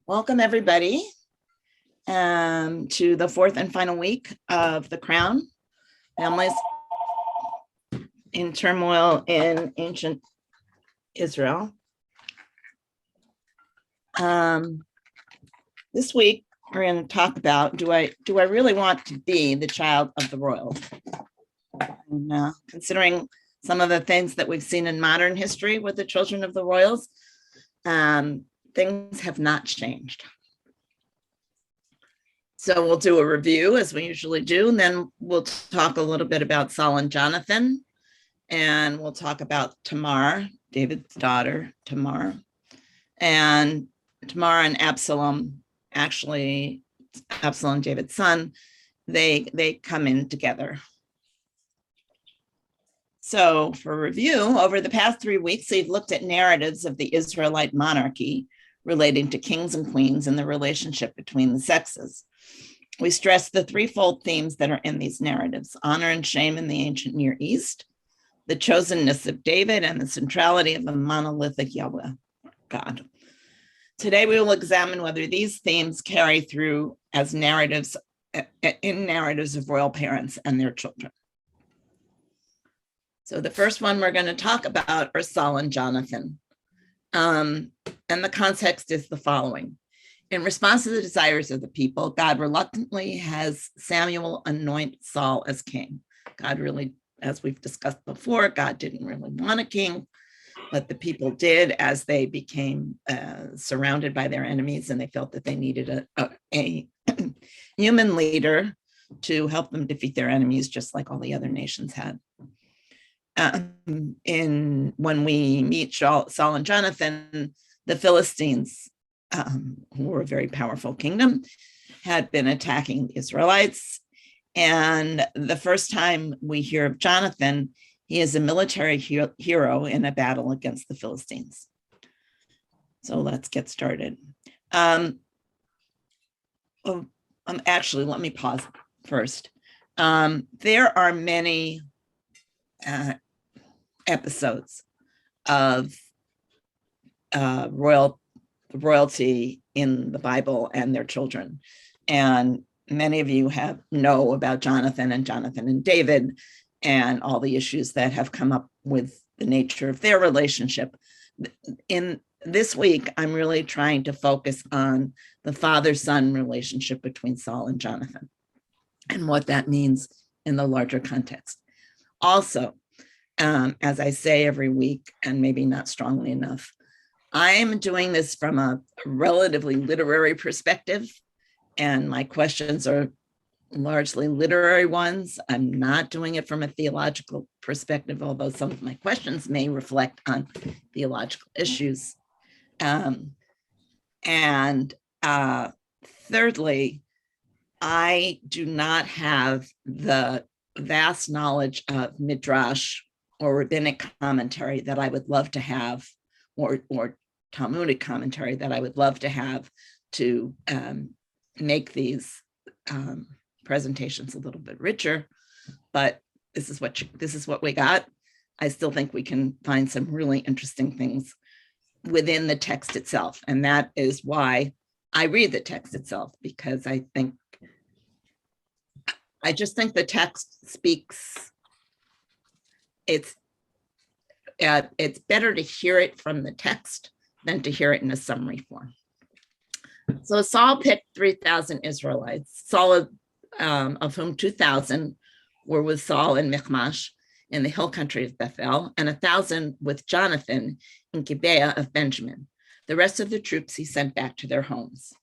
Welcome, everybody, to the fourth and final week of The Crown, Families in Turmoil in Ancient Israel. This week, we're going to talk about, do I really want to be the child of the royals? And, considering some of the things that we've seen in modern history with the children of the royals, things have not changed. So we'll do a review as we usually do, and then we'll talk a little bit about Saul and Jonathan, and we'll talk about Tamar, David's daughter, Tamar, and Tamar and Absalom. Actually, Absalom, David's son, they come in together. So for review, over the past 3 weeks, we've looked at narratives of the Israelite monarchy relating to kings and queens and the relationship between the sexes. We stressed the threefold themes that are in these narratives: honor and shame in the ancient Near East, the chosenness of David, and the centrality of the monolithic Yhwh, God. Today, we will examine whether these themes carry through as narratives of royal parents and their children. So the first one we're going to talk about are Saul and Jonathan. And the context is the following. In response to the desires of the people, God reluctantly has Samuel anoint Saul as king. God really, as we've discussed before, God didn't really want a king, but the people did as they became surrounded by their enemies, and they felt that they needed a human leader to help them defeat their enemies, just like all the other nations had. When we meet Saul and Jonathan, the Philistines, who were a very powerful kingdom, had been attacking the Israelites. And the first time we hear of Jonathan, he is a military hero in a battle against the Philistines. So let's get started. Actually, let me pause first. There are many episodes of royalty in the Bible and their children, and many of you know about Jonathan and David and all the issues that have come up with the nature of their relationship. In this week, I'm really trying to focus on the father-son relationship between Saul and Jonathan and what that means in the larger context. Also, as I say every week, and maybe not strongly enough, I am doing this from a relatively literary perspective, and my questions are largely literary ones. I'm not doing it from a theological perspective, although some of my questions may reflect on theological issues. Thirdly, I do not have the vast knowledge of Midrash or rabbinic commentary that I would love to have, or Talmudic commentary that I would love to have to make these presentations a little bit richer. But this is what we got. I still think we can find some really interesting things within the text itself, and that is why I read the text itself, because I just think the text speaks. It's better to hear it from the text than to hear it in a summary form. So Saul picked 3,000 Israelites, Saul of whom 2,000 were with Saul in Michmash in the hill country of Bethel, and 1,000 with Jonathan in Gibeah of Benjamin. The rest of the troops he sent back to their homes.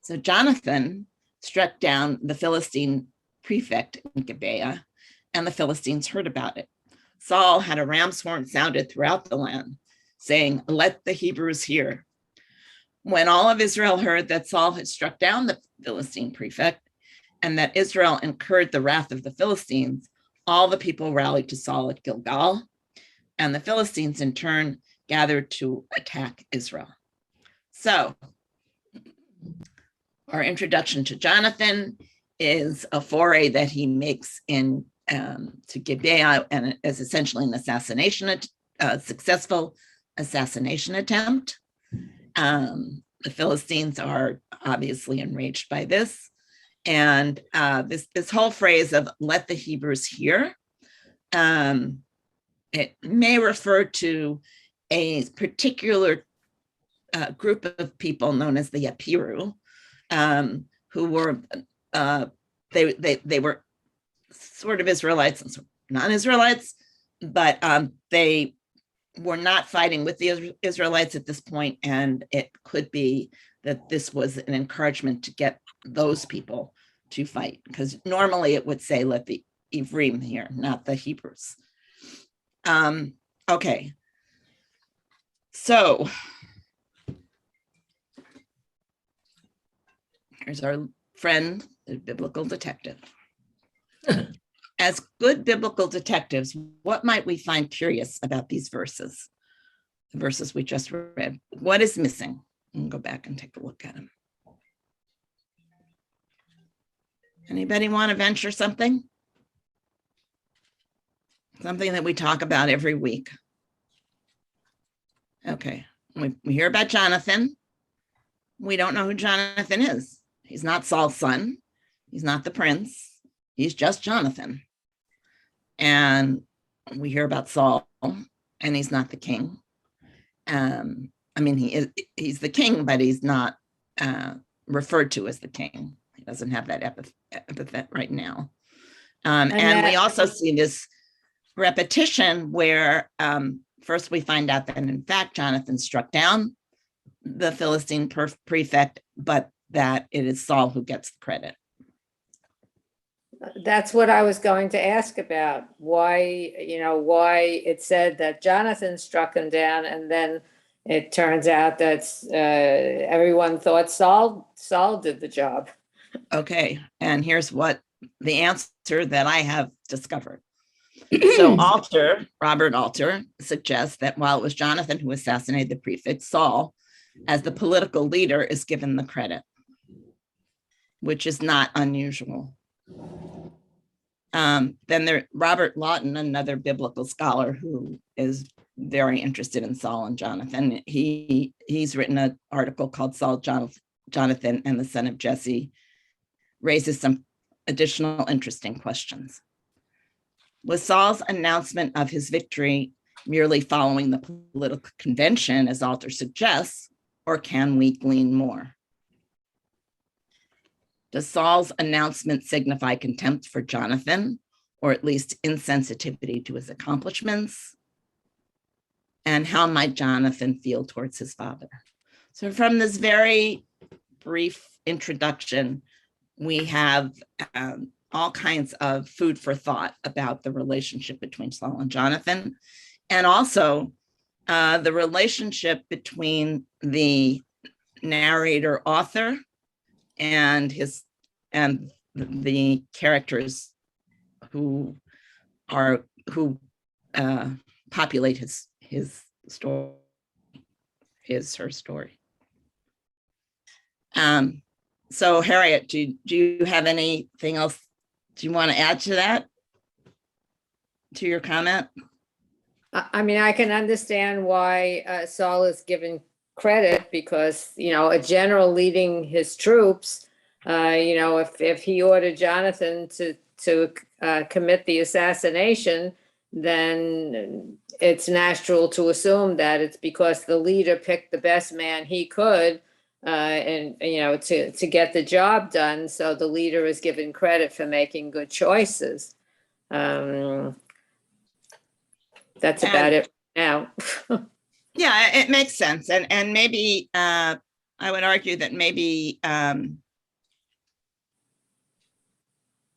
So Jonathan struck down the Philistine prefect in Gibeah, and the Philistines heard about it. Saul had a ram's horn sounded throughout the land, saying, "Let the Hebrews hear." When all of Israel heard that Saul had struck down the Philistine prefect and that Israel incurred the wrath of the Philistines, all the people rallied to Saul at Gilgal, and the Philistines in turn gathered to attack Israel. So our introduction to Jonathan is a foray that he makes in to Gibeah, and is essentially an assassination, successful assassination attempt. The Philistines are obviously enraged by this. And this whole phrase of let the Hebrews hear, it may refer to a particular group of people known as the Yapiru, who were they were sort of Israelites and sort of non-Israelites, but they were not fighting with the Israelites at this point, and it could be that this was an encouragement to get those people to fight, because normally it would say let the Yhwh here, not the Hebrews. Okay, so here's our friend, the biblical detective. As good biblical detectives, what might we find curious about these verses? The verses we just read. What is missing? And go back and take a look at them. Anybody want to venture something? Something that we talk about every week. Okay, we hear about Jonathan. We don't know who Jonathan is. He's not Saul's son. He's not the prince. He's just Jonathan. And we hear about Saul, and he's not the king. I mean, he's the king, but he's not referred to as the king. He doesn't have that epithet right now. And we also see this repetition where first we find out that in fact Jonathan struck down the Philistine prefect, but that it is Saul who gets the credit. That's what I was going to ask about. Why it said that Jonathan struck him down, and then it turns out that everyone thought Saul did the job. Okay, and here's what the answer that I have discovered. So Robert Alter suggests that while it was Jonathan who assassinated the prefect, Saul, as the political leader, is given the credit, which is not unusual. Then Robert Lawton, another biblical scholar who is very interested in Saul and Jonathan, he's written an article called Saul, Jonathan, and the Son of Jesse, raises some additional interesting questions. Was Saul's announcement of his victory merely following the political convention, as Alter suggests, or can we glean more? Does Saul's announcement signify contempt for Jonathan, or at least insensitivity to his accomplishments? And how might Jonathan feel towards his father? So from this very brief introduction, we have all kinds of food for thought about the relationship between Saul and Jonathan, and also the relationship between the narrator author and the characters who populate his story, her story. So Harriet, do you have anything else do you want to add to that, to your comment? I mean, I can understand why Saul is given credit, because, a general leading his troops, if he ordered Jonathan to commit the assassination, then it's natural to assume that it's because the leader picked the best man he could, and to get the job done. So the leader is given credit for making good choices. That's about it now. Yeah, it makes sense. And maybe I would argue that maybe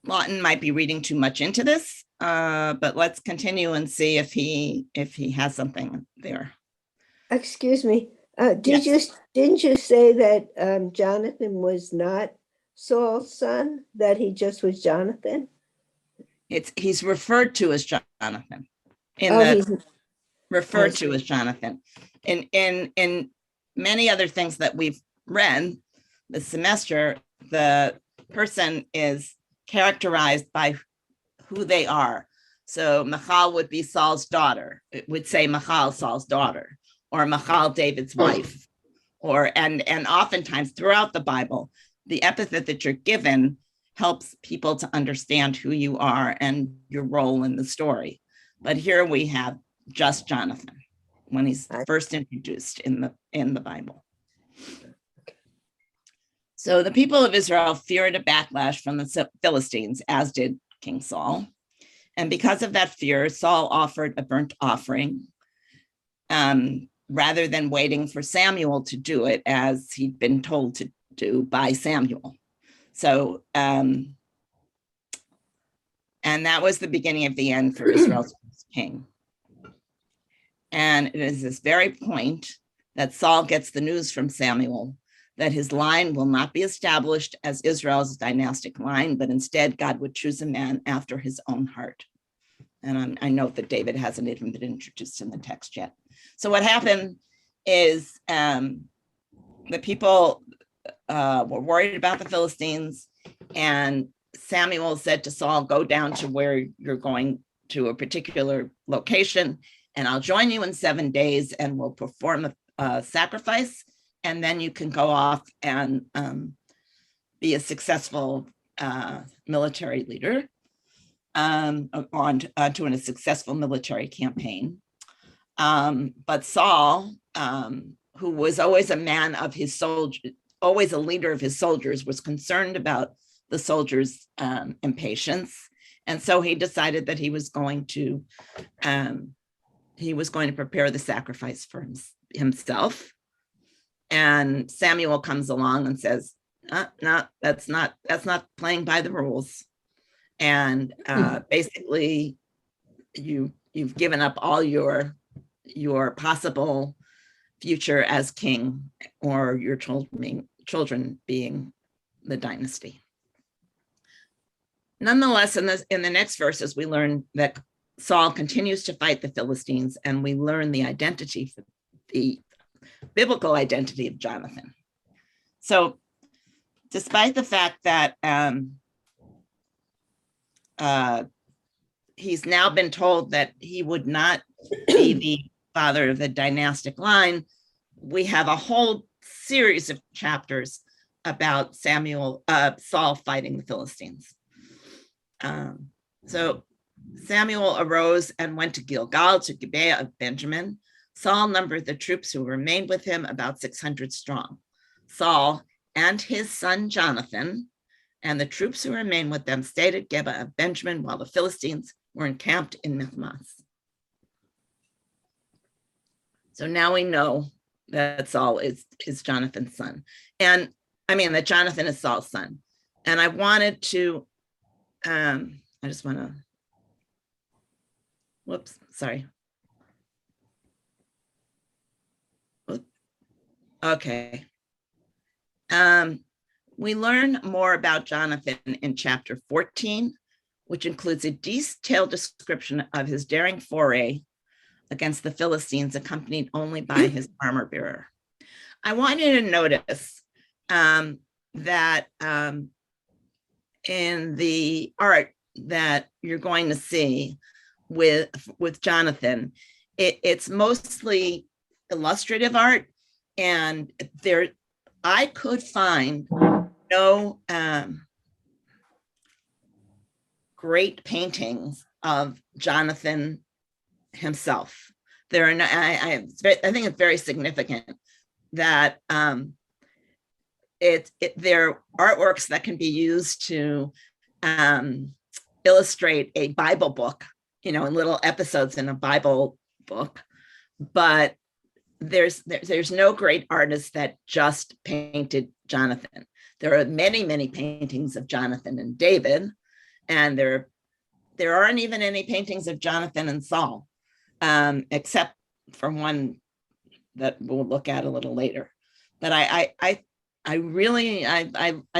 Lawton might be reading too much into this, but let's continue and see if he has something there. Excuse me. Didn't you say that Jonathan was not Saul's son, that he just was Jonathan? He's referred to as Jonathan. Referred to as Jonathan. In many other things that we've read this semester, the person is characterized by who they are. So Michal would be Saul's daughter. It would say Michal, Saul's daughter, or Michal, David's wife, and oftentimes throughout the Bible, the epithet that you're given helps people to understand who you are and your role in the story. But here we have just Jonathan when he's first introduced in the Bible. So the people of Israel feared a backlash from the Philistines, as did King Saul. And because of that fear, Saul offered a burnt offering rather than waiting for Samuel to do it, as he'd been told to do by Samuel. So, and that was the beginning of the end for Israel's king. And it is this very point that Saul gets the news from Samuel that his line will not be established as Israel's dynastic line, but instead God would choose a man after his own heart. And I note that David hasn't even been introduced in the text yet. So what happened is the people were worried about the Philistines, and Samuel said to Saul, go down to where you're going to a particular location, and I'll join you in 7 days and we'll perform a sacrifice, and then you can go off and be a successful military leader onto a successful military campaign. But Saul, who was always a man of his soldiers, always a leader of his soldiers, was concerned about the soldiers' impatience. And so he decided that he was going to prepare the sacrifice for himself. And Samuel comes along and says, no, that's not playing by the rules. And basically you've given up all your possible future as king, or your children being the dynasty. Nonetheless, in the next verses, we learn that Saul continues to fight the Philistines, and we learn the biblical identity of Jonathan. So despite the fact that he's now been told that he would not be the father of the dynastic line, we have a whole series of chapters about Saul fighting the Philistines. So Samuel arose and went to Gilgal, to Gibeah of Benjamin. Saul numbered the troops who remained with him, about 600 strong. Saul and his son Jonathan and the troops who remained with them stayed at Gibeah of Benjamin, while the Philistines were encamped in Michmash. So now we know that Saul is Jonathan's son. And I mean that Jonathan is Saul's son. And I wanted to, I just want to, whoops, sorry. Okay. We learn more about Jonathan in chapter 14, which includes a detailed description of his daring foray against the Philistines, accompanied only by his armor bearer. I want you to notice that in the art that you're going to see with Jonathan, it's mostly illustrative art, and I could find no great paintings of Jonathan himself. There are no, I think it's very significant that they're artworks that can be used to illustrate a Bible book, in little episodes in a Bible book, but there's no great artist that just painted Jonathan. There are many, many paintings of Jonathan and David, and there aren't even any paintings of Jonathan and Saul, except for one that we'll look at a little later. But I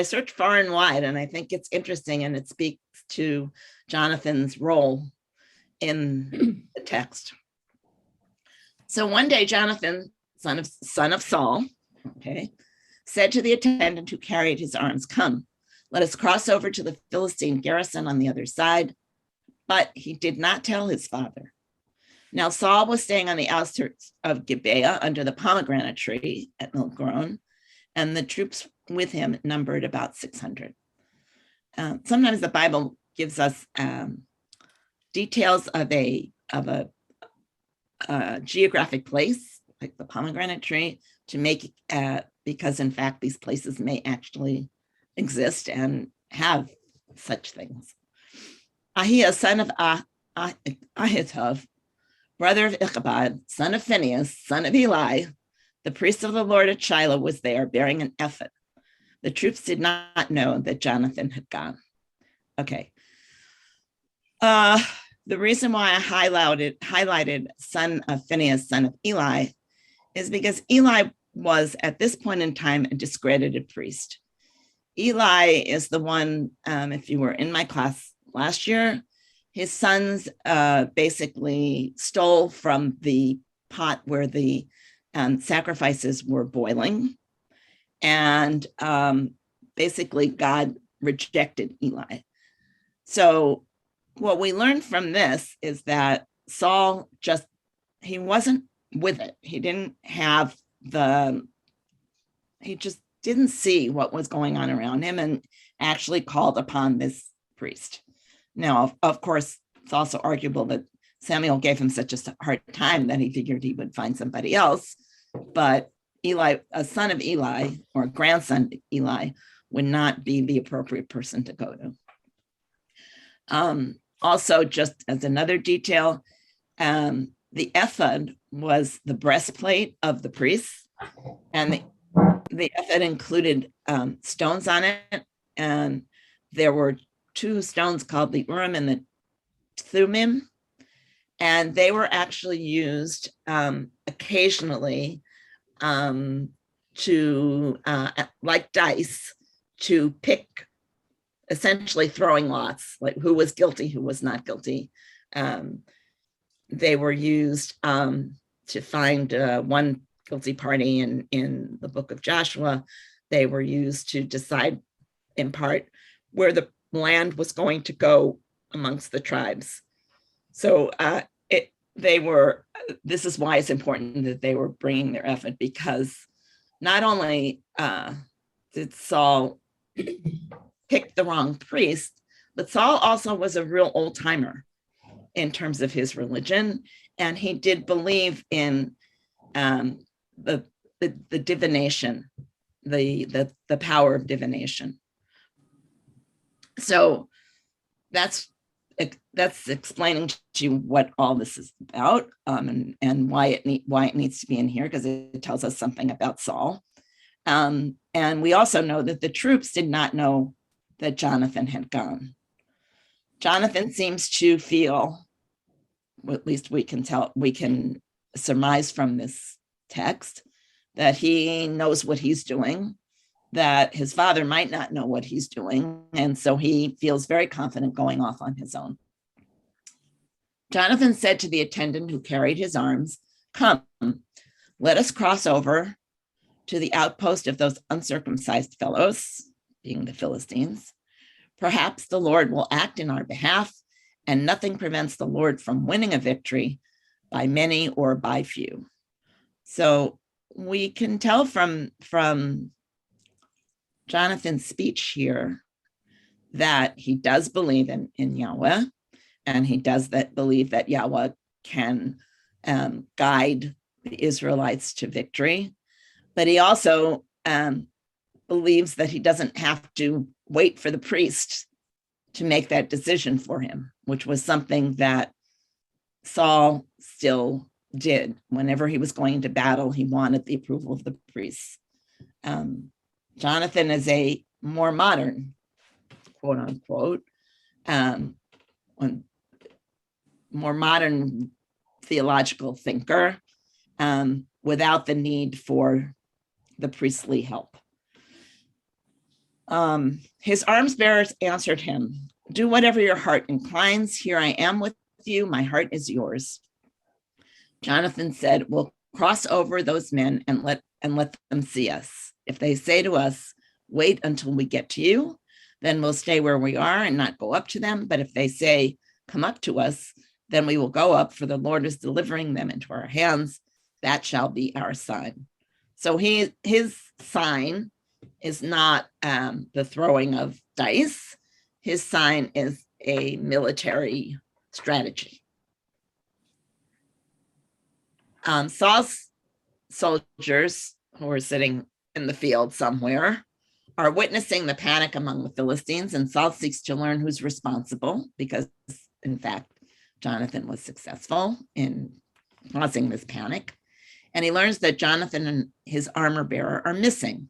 searched far and wide, and I think it's interesting, and it speaks to Jonathan's role in the text. So one day, Jonathan, son of Saul, said to the attendant who carried his arms, "Come, let us cross over to the Philistine garrison on the other side." But he did not tell his father. Now Saul was staying on the outskirts of Gibeah under the pomegranate tree at Milgron, and the troops with him numbered about 600. Sometimes the Bible gives us details of a geographic place, like the pomegranate tree, to make because in fact these places may actually exist and have such things. Ahiah, son of Ahitub, brother of Ichabod, son of Phinehas, son of Eli, the priest of the Lord at Shiloh, was there bearing an ephod. The troops did not know that Jonathan had gone. Okay. The reason why I highlighted son of Phinehas, son of Eli, is because Eli was at this point in time a discredited priest. Eli is the one, if you were in my class last year, his sons basically stole from the pot where the sacrifices were boiling. And basically God rejected Eli. So what we learned from this is that Saul he wasn't with it. He just didn't see what was going on around him and actually called upon this priest. Now, of course, it's also arguable that Samuel gave him such a hard time that he figured he would find somebody else. But Eli, a son of Eli or a grandson of Eli, would not be the appropriate person to go to. Also, just as another detail, the ephod was the breastplate of the priests, and the ephod included stones on it, and there were 2 stones called the Urim and the Thummim, and they were actually used occasionally to, like dice, to pick, essentially throwing lots, like who was guilty, who was not guilty. They were used to find one guilty party in the book of Joshua. They were used to decide, in part, where the land was going to go amongst the tribes. So this is why it's important that they were bringing their ephod, because not only did Saul pick the wrong priest, but Saul also was a real old timer in terms of his religion, and he did believe in the divination, the power of divination. So that's explaining to you what all this is about, and why it needs to be in here, because it tells us something about Saul. And we also know that the troops did not know that Jonathan had gone. Jonathan seems to feel, well, at least we can surmise from this text, that he knows what he's doing, that his father might not know what he's doing, and so he feels very confident going off on his own. Jonathan said to the attendant who carried his arms, "Come, let us cross over to the outpost of those uncircumcised fellows," being the Philistines. "Perhaps the Lord will act in our behalf, and nothing prevents the Lord from winning a victory by many or by few." So we can tell from Jonathan's speech here that he does believe in Yahweh, and he does believe that Yahweh can guide the Israelites to victory. But he also believes that he doesn't have to wait for the priest to make that decision for him, which was something that Saul still did. Whenever he was going into battle, he wanted the approval of the priests. Jonathan is a more modern, quote unquote, more modern theological thinker, without the need for the priestly help. His arms bearers answered him, "Do whatever your heart inclines. Here I am with you. My heart is yours." Jonathan said, "We'll cross over those men and let them see us. If they say to us, 'Wait until we get to you,' then we'll stay where we are and not go up to them. But if they say, 'Come up to us,' Then we will go up, for the Lord is delivering them into our hands. That shall be our sign. So his sign is not the throwing of dice. His sign is a military strategy. Saul's soldiers, who are sitting in the field somewhere, are witnessing the panic among the Philistines, and Saul seeks to learn who's responsible, because in fact, Jonathan was successful in causing this panic. And he learns that Jonathan and his armor bearer are missing.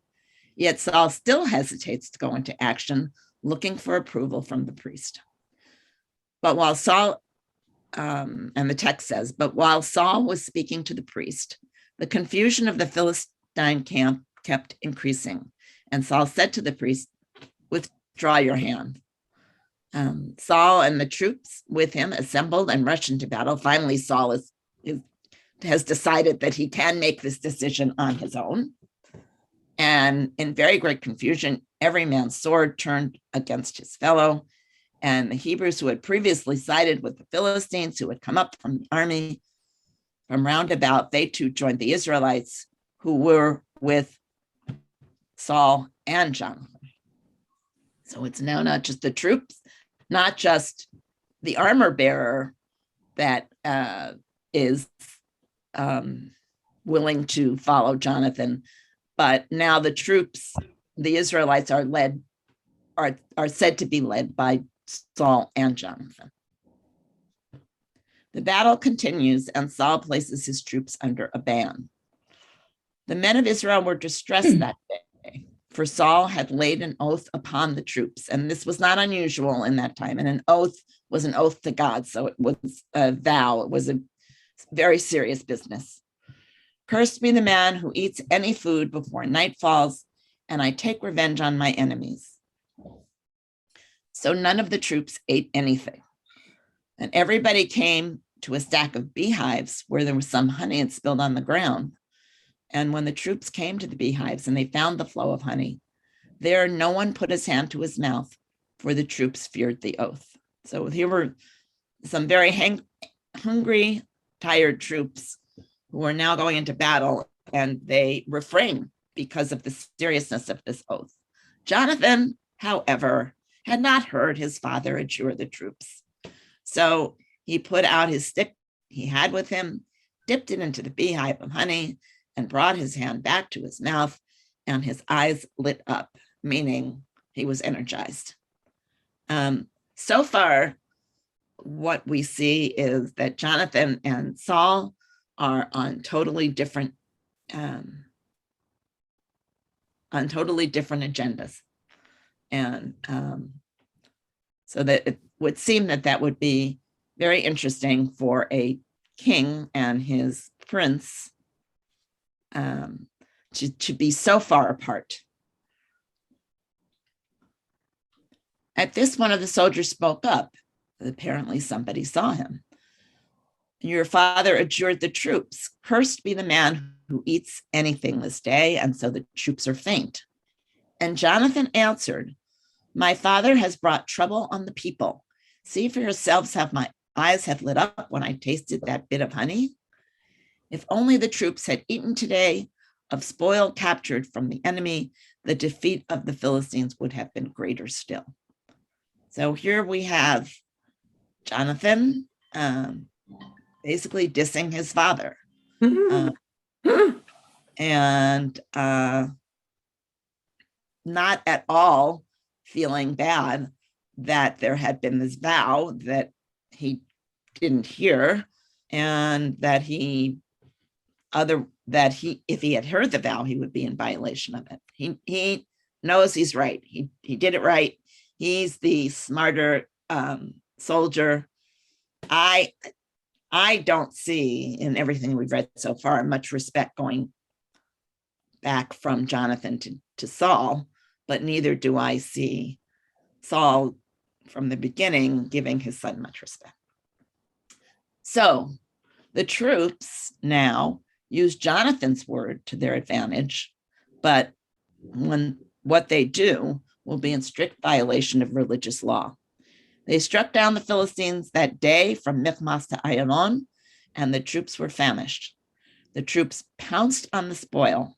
Yet Saul still hesitates to go into action, looking for approval from the priest. But while Saul, and the text says, but while Saul was speaking to the priest, the confusion of the Philistine camp kept increasing. And Saul said to the priest, withdraw your hand. Saul and the troops with him assembled and rushed into battle. Finally, Saul has decided that he can make this decision on his own. And in very great confusion, every man's sword turned against his fellow. And the Hebrews who had previously sided with the Philistines, who had come up from the army from round about, they too joined the Israelites who were with Saul and Jonathan. So it's now not just the troops, not just the armor bearer that is willing to follow Jonathan, but now the troops, the Israelites, are said to be led by Saul and Jonathan. The battle continues, and Saul places his troops under a ban. The men of Israel were distressed that day, for Saul had laid an oath upon the troops, and this was not unusual in that time. And an oath was an oath to God, so it was a vow. It was a very serious business. Cursed be the man who eats any food before night falls, and I take revenge on my enemies. So none of the troops ate anything. And everybody came to a stack of beehives where there was some honey had spilled on the ground. And when the troops came to the beehives and they found the flow of honey, there no one put his hand to his mouth, for the troops feared the oath. So here were some very hungry, tired troops who are now going into battle, and they refrain because of the seriousness of this oath. Jonathan, however, had not heard his father adjure the troops. So he put out his stick he had with him, dipped it into the beehive of honey, and brought his hand back to his mouth, and his eyes lit up, meaning he was energized. So far, what we see is that Jonathan and Saul are on totally different agendas. And so that it would seem that that would be very interesting for a king and his prince to be so far apart. At this, one of the soldiers spoke up. Apparently somebody saw him. Your father adjured the troops, cursed be the man who eats anything this day, and so the troops are faint. And Jonathan answered, my father has brought trouble on the people. See for yourselves how my eyes have lit up when I tasted that bit of honey. If only the troops had eaten today of spoil captured from the enemy, the defeat of the Philistines would have been greater still. So here we have Jonathan basically dissing his father. And not at all feeling bad that there had been this vow that he didn't hear, and that if he had heard the vow, he would be in violation of it. He knows he's right. He did it right. He's the smarter soldier. I don't see in everything we've read so far much respect going back from Jonathan to Saul, but neither do I see Saul from the beginning giving his son much respect. So the troops now use Jonathan's word to their advantage, but when what they do will be in strict violation of religious law. They struck down the Philistines that day from Michmas to Ayalon, and the troops were famished. The troops pounced on the spoil.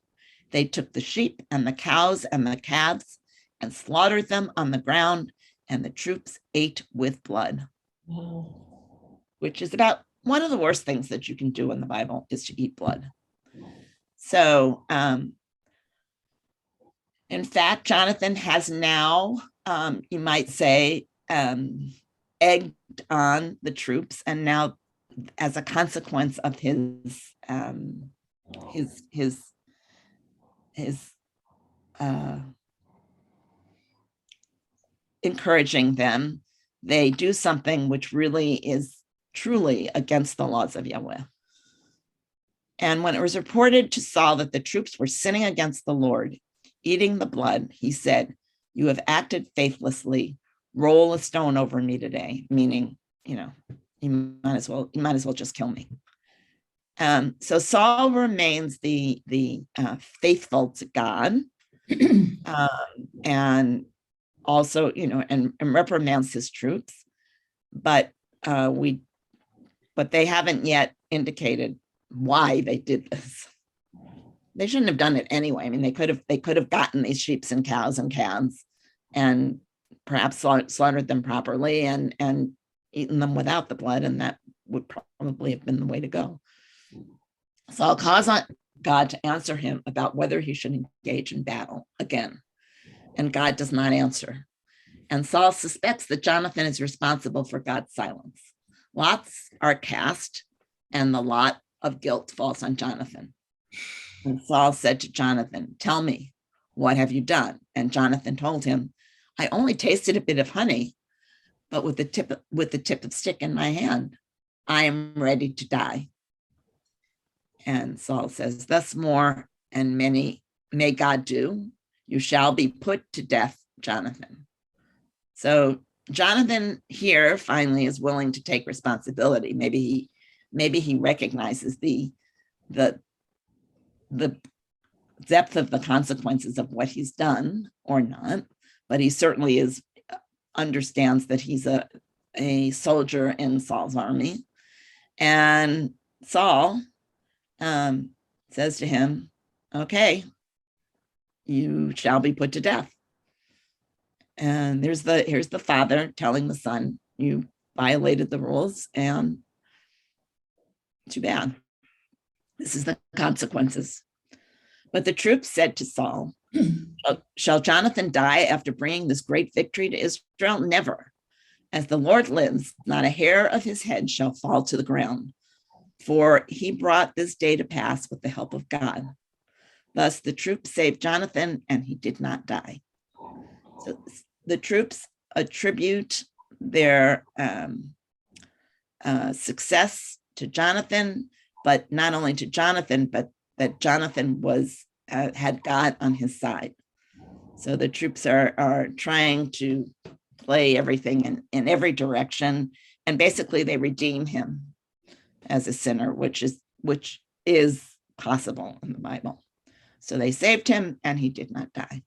They took the sheep and the cows and the calves and slaughtered them on the ground, and the troops ate with blood. Wow. Which is about one of the worst things that you can do in the Bible, is to eat blood. So, in fact, Jonathan has now, you might say, egged on the troops, and now, as a consequence of his encouraging them, they do something which really is truly against the laws of Yahweh. And when it was reported to Saul that the troops were sinning against the Lord, eating the blood, he said, "You have acted faithlessly. Roll a stone over me today," meaning, you might as well just kill me. So Saul remains the faithful to God, and also, and reprimands his troops, but they haven't yet indicated why they did this. They shouldn't have done it anyway. I mean, they could have gotten these sheep and cows and calves and perhaps slaughtered them properly and eaten them without the blood, and that would probably have been the way to go. Saul calls on God to answer him about whether he should engage in battle again, and God does not answer. And Saul suspects that Jonathan is responsible for God's silence. Lots are cast, and the lot of guilt falls on Jonathan. And Saul said to Jonathan, "Tell me, what have you done?" And Jonathan told him, "I only tasted a bit of honey, but with the tip of stick in my hand, I am ready to die." And Saul says, "Thus more and many may God do. You shall be put to death, Jonathan." So Jonathan here finally is willing to take responsibility. Maybe he recognizes the depth of the consequences of what he's done or not, but he certainly understands that he's a soldier in Saul's army. And Saul says to him, "Okay, you shall be put to death." And here's the father telling the son, "You violated the rules, and too bad. This is the consequences." But the troops said to Saul, "Shall Jonathan die after bringing this great victory to Israel? Never. As the Lord lives, not a hair of his head shall fall to the ground, for he brought this day to pass with the help of God." Thus the troops saved Jonathan, and he did not die. So the troops attribute their success to Jonathan, but not only to Jonathan, but that Jonathan had God on his side. So the troops are trying to play everything in every direction, and basically they redeem him as a sinner, which is possible in the Bible. So they saved him, and he did not die.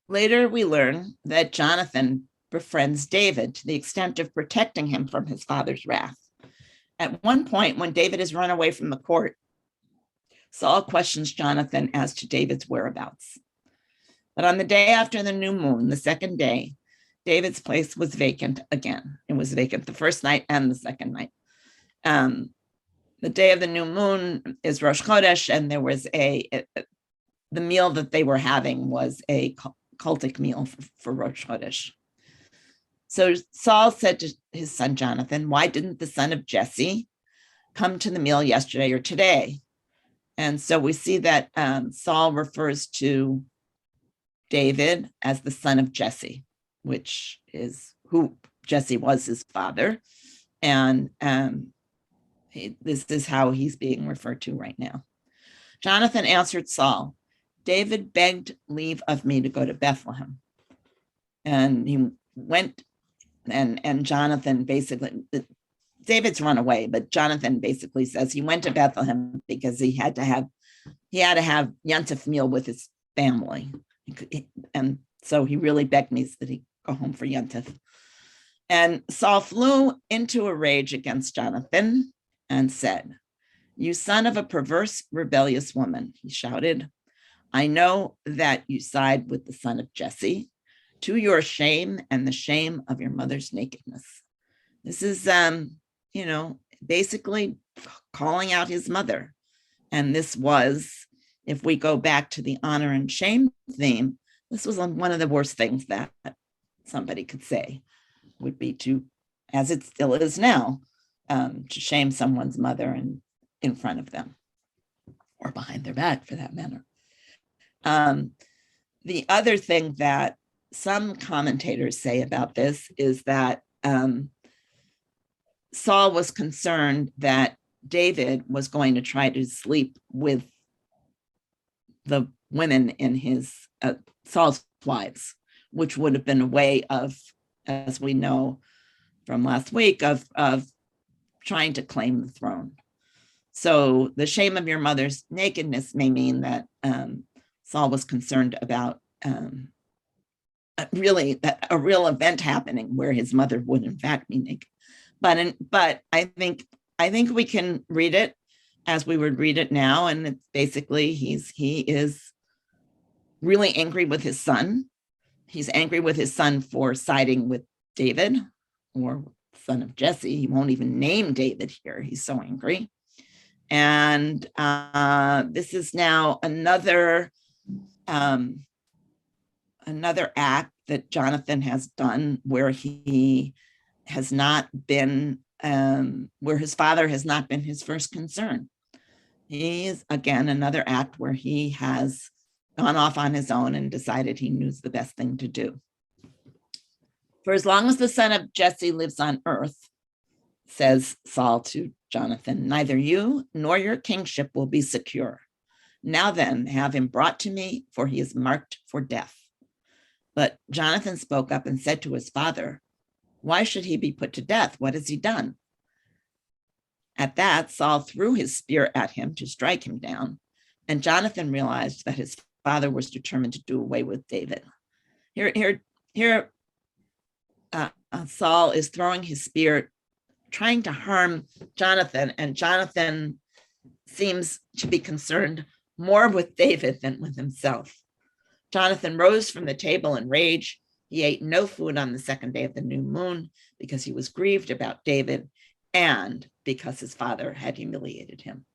Later, we learn that Jonathan befriends David to the extent of protecting him from his father's wrath. At one point, when David has run away from the court, Saul questions Jonathan as to David's whereabouts. But on the day after the new moon, the second day, David's place was vacant again. It was vacant the first night and the second night. The day of the new moon is Rosh Chodesh, and there was the meal that they were having was a cultic meal for Rosh Chodesh. So Saul said to his son Jonathan, "Why didn't the son of Jesse come to the meal yesterday or today?" And so we see that Saul refers to David as the son of Jesse, which is who Jesse was, his father. And this is how he's being referred to right now. Jonathan answered Saul, "David begged leave of me to go to Bethlehem." And he went, and Jonathan basically, David's run away, but Jonathan basically says he went to Bethlehem because he had to have he had to have Yontif meal with his family. And so he really begged me that he go home for Yontif. And Saul flew into a rage against Jonathan and said, "You son of a perverse, rebellious woman," he shouted, "I know that you side with the son of Jesse, to your shame and the shame of your mother's nakedness." This is, basically calling out his mother. And this was, if we go back to the honor and shame theme, this was one of the worst things that somebody could say, would be to, as it still is now, to shame someone's mother in front of them, or behind their back for that matter. The other thing that some commentators say about this is that Saul was concerned that David was going to try to sleep with the women in his Saul's wives, which would have been a way of, as we know from last week, of trying to claim the throne. So the shame of your mother's nakedness may mean that Saul was concerned about a real event happening where his mother would in fact be naked. But I think we can read it as we would read it now, and it's basically he is really angry with his son. He's angry with his son for siding with David, or son of Jesse. He won't even name David here. He's so angry. And this is now another act that Jonathan has done where he has not been, where his father has not been his first concern. He is, again, another act where he has gone off on his own and decided he knew the best thing to do. "For as long as the son of Jesse lives on earth," says Saul to Jonathan, "neither you nor your kingship will be secure. Now then, have him brought to me, for he is marked for death." But Jonathan spoke up and said to his father, "Why should he be put to death? What has he done?" At that, Saul threw his spear at him to strike him down, and Jonathan realized that his father was determined to do away with David. Here, Saul is throwing his spear, trying to harm Jonathan, and Jonathan seems to be concerned more with David than with himself. Jonathan rose from the table in rage. He ate no food on the second day of the new moon because he was grieved about David and because his father had humiliated him.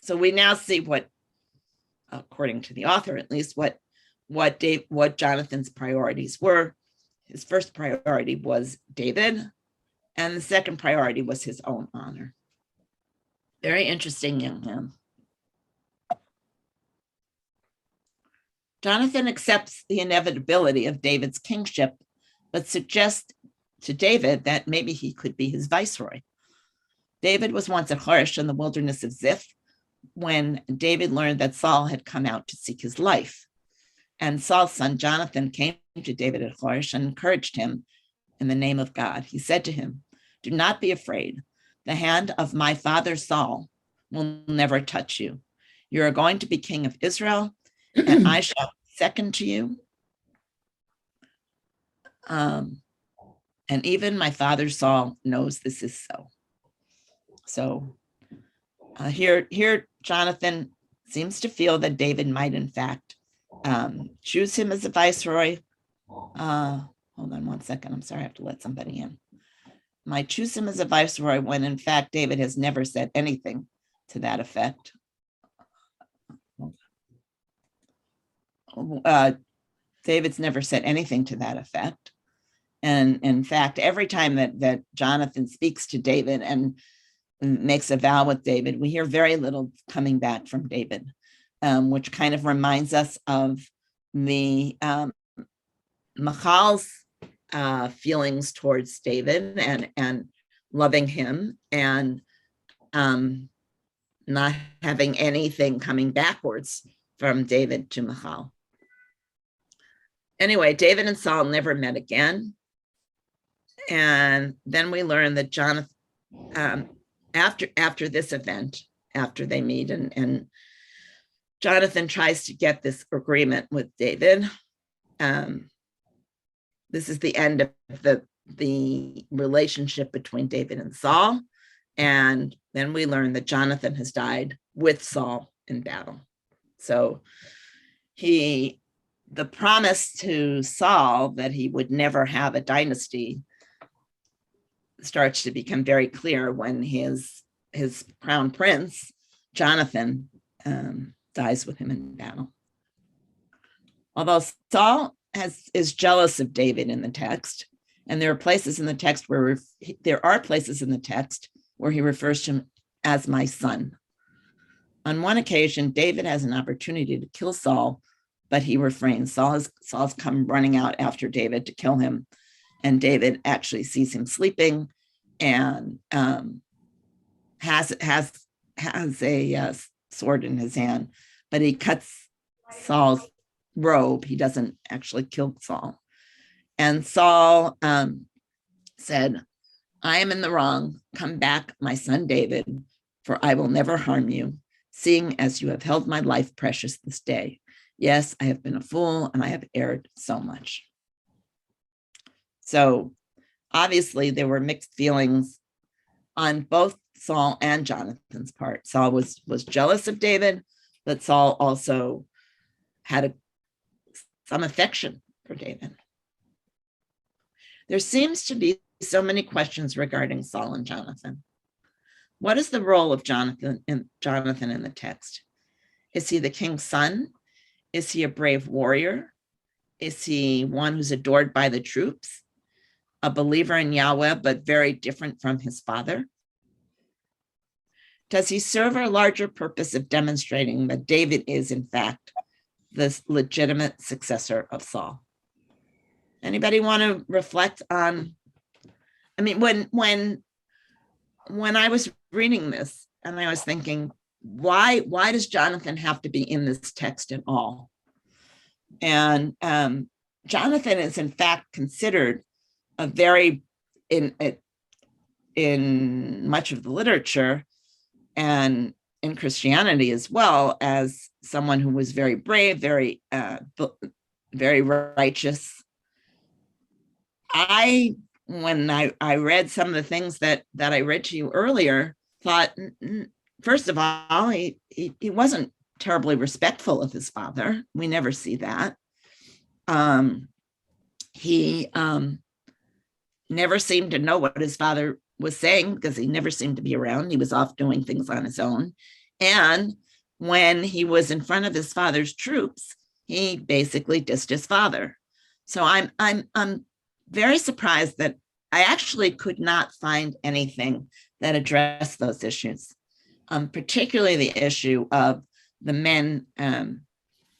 So we now see what, according to the author at least, what Jonathan's priorities were. His first priority was David, and the second priority was his own honor. Very interesting young man. Jonathan accepts the inevitability of David's kingship, but suggests to David that maybe he could be his viceroy. David was once at Horish in the wilderness of Ziph when David learned that Saul had come out to seek his life. And Saul's son Jonathan came to David at Horish and encouraged him in the name of God. He said to him, "Do not be afraid. The hand of my father Saul will never touch you. You are going to be king of Israel, and I shall be second to you. And even my father Saul knows this is so." So here Jonathan seems to feel that David might in fact choose him as a viceroy. Hold on one second. I'm sorry, I have to let somebody in. Might choose him as a viceroy when in fact David has never said anything to that effect. David's never said anything to that effect. And in fact, every time that Jonathan speaks to David and makes a vow with David, we hear very little coming back from David, which kind of reminds us of the Michal's feelings towards David and loving him and not having anything coming backwards from David to Michal. Anyway, David and Saul never met again. And then we learn that Jonathan, after this event, after they meet and Jonathan tries to get this agreement with David. This is the end of the relationship between David and Saul. And then we learn that Jonathan has died with Saul in battle. So the promise to Saul that he would never have a dynasty starts to become very clear when his crown prince, Jonathan, dies with him in battle. Although Saul is jealous of David in the text, and there are places in the text where he refers to him as my son. On one occasion, David has an opportunity to kill Saul, but he refrains. Saul's come running out after David to kill him, and David actually sees him sleeping and has a sword in his hand, but he cuts Saul's robe. He doesn't actually kill Saul. And Saul said, I am in the wrong. Come back, my son David, for I will never harm you, seeing as you have held my life precious this day. Yes, I have been a fool and I have erred so much. So obviously there were mixed feelings on both Saul and Jonathan's part. Saul was jealous of David, but Saul also had some affection for David. There seems to be so many questions regarding Saul and Jonathan. What is the role of Jonathan in the text? Is he the king's son? Is he a brave warrior? Is he one who's adored by the troops? A believer in Yahweh, but very different from his father? Does he serve a larger purpose of demonstrating that David is, in fact, the legitimate successor of Saul? Anybody want to reflect on? I mean, when I was reading this and I was thinking, why does Jonathan have to be in this text at all? And Jonathan is in fact considered a very, in much of the literature and in Christianity as well, as someone who was very brave, very righteous. When I read some of the things that I read to you earlier, thought, first of all, he wasn't terribly respectful of his father. We never see that. He never seemed to know what his father was saying because he never seemed to be around. He was off doing things on his own. And when he was in front of his father's troops, he basically dissed his father. So I'm very surprised that I actually could not find anything that addressed those issues, particularly the issue of the men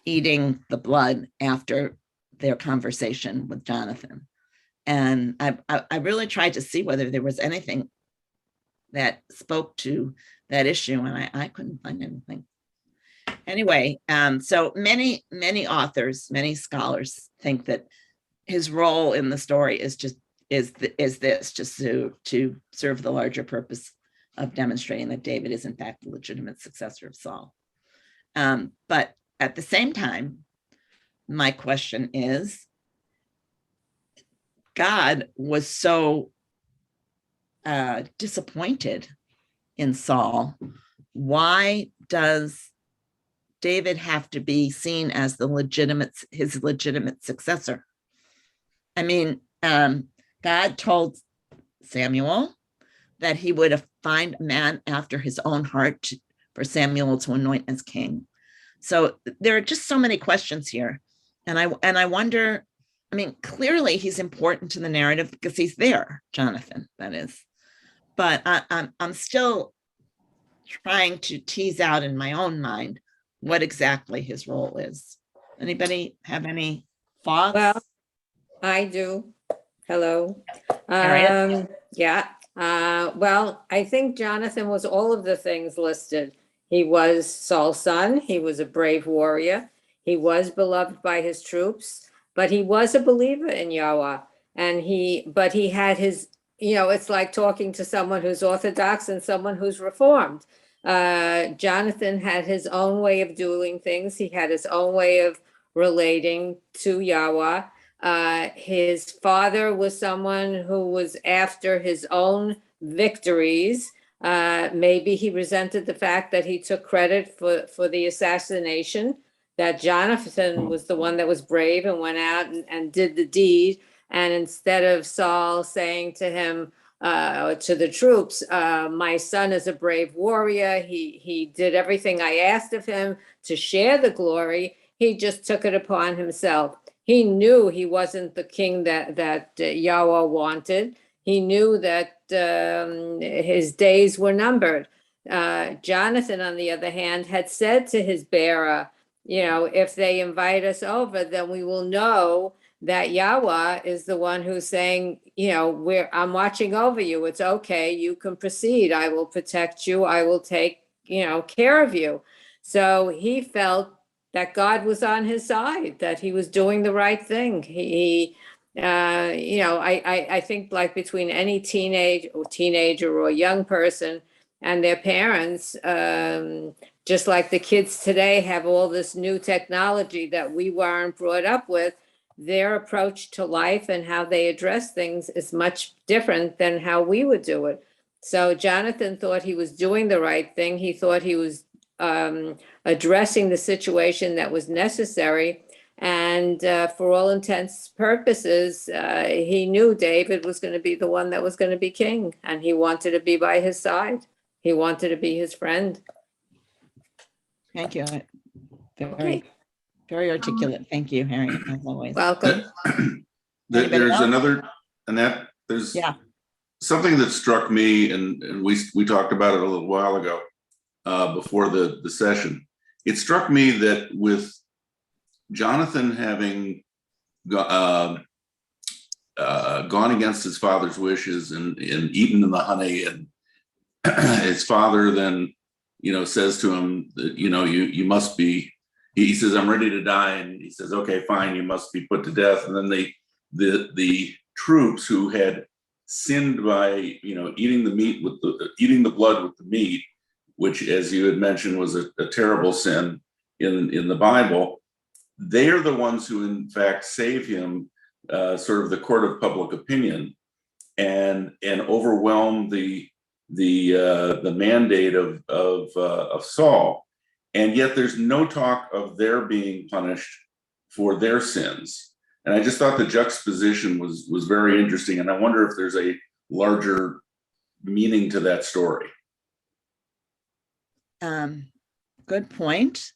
eating the blood after their conversation with Jonathan. And I really tried to see whether there was anything that spoke to that issue, and I couldn't find anything. Anyway, so many authors, many scholars think that his role in the story is just to serve the larger purpose of demonstrating that David is in fact the legitimate successor of Saul. But at the same time, my question is, God was so disappointed in Saul. Why does David have to be seen as his legitimate successor? I mean, God told Samuel that he would find a man after his own heart for Samuel to anoint as king. So there are just so many questions here. And I wonder, I mean, clearly he's important to the narrative because he's there, Jonathan, that is. But I'm still trying to tease out in my own mind what exactly his role is. Anybody have any thoughts? Well, I do. Hello. Yeah. Well, I think Jonathan was all of the things listed. He was Saul's son. He was a brave warrior. He was beloved by his troops, but he was a believer in Yahweh. But he had his, it's like talking to someone who's Orthodox and someone who's Reformed. Jonathan had his own way of doing things. He had his own way of relating to Yahweh. His father was someone who was after his own victories. Maybe he resented the fact that he took credit for the assassination, that Jonathan was the one that was brave and went out and did the deed. And instead of Saul saying to him, to the troops, my son is a brave warrior. He did everything I asked of him to share the glory. He just took it upon himself. He knew he wasn't the king that Yahweh wanted. He knew that his days were numbered. Jonathan, on the other hand, had said to his bearer, if they invite us over, then we will know that Yahweh is the one who's saying, I'm watching over you. It's okay. You can proceed. I will protect you. I will take, care of you. So he felt that God was on his side, that he was doing the right thing. I think like between any teenager or young person and their parents, just like the kids today have all this new technology that we weren't brought up with, their approach to life and how they address things is much different than how we would do it. So Jonathan thought he was doing the right thing. He thought he was addressing the situation that was necessary. And for all intents and purposes, he knew David was going to be the one that was going to be king, and he wanted to be by his side. He wanted to be his friend. Thank you. Very, Okay. very articulate. Thank you, Harry, as always. Welcome. Anybody else? Annette, there's Yeah. something that struck me, and we talked about it a little while ago, before the session. It struck me that with Jonathan having gone against his father's wishes and eaten the honey, and his father then, says to him that, you must be, he says, I'm ready to die. And he says, okay, fine, you must be put to death. And then the troops who had sinned by, eating the blood with the meat, which, as you had mentioned, was a terrible sin in the Bible, they are the ones who, in fact, save him, sort of the court of public opinion, and overwhelm the mandate of Saul. And yet there's no talk of their being punished for their sins. And I just thought the juxtaposition was very interesting. And I wonder if there's a larger meaning to that story. Good point.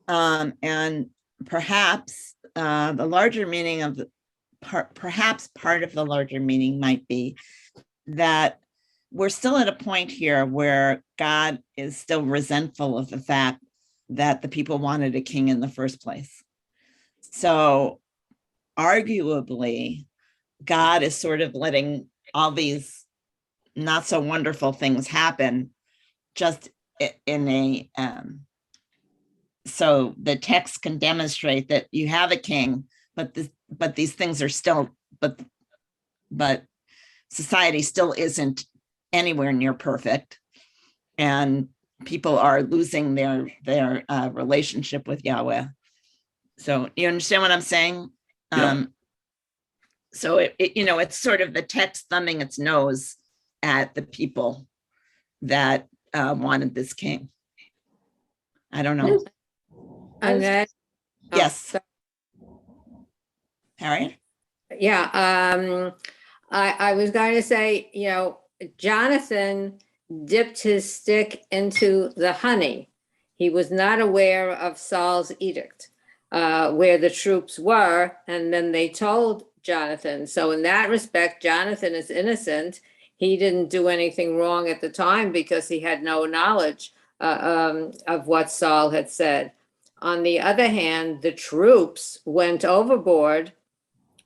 And perhaps the larger meaning of perhaps part of the larger meaning might be that we're still at a point here where God is still resentful of the fact that the people wanted a king in the first place. So arguably, God is sort of letting all these not so wonderful things happen just in a, so the text can demonstrate that you have a king, but these things are still, but society still isn't anywhere near perfect, and people are losing their relationship with Yahweh. So you understand what I'm saying? Yeah. So it's sort of the text thumbing its nose at the people that wanted this king. I don't know. And then, Yes, Harriet? yeah, I was going to say, Jonathan dipped his stick into the honey. He was not aware of Saul's edict, where the troops were, and then they told Jonathan. So in that respect, Jonathan is innocent. He didn't do anything wrong at the time because he had no knowledge of what Saul had said. On the other hand, the troops went overboard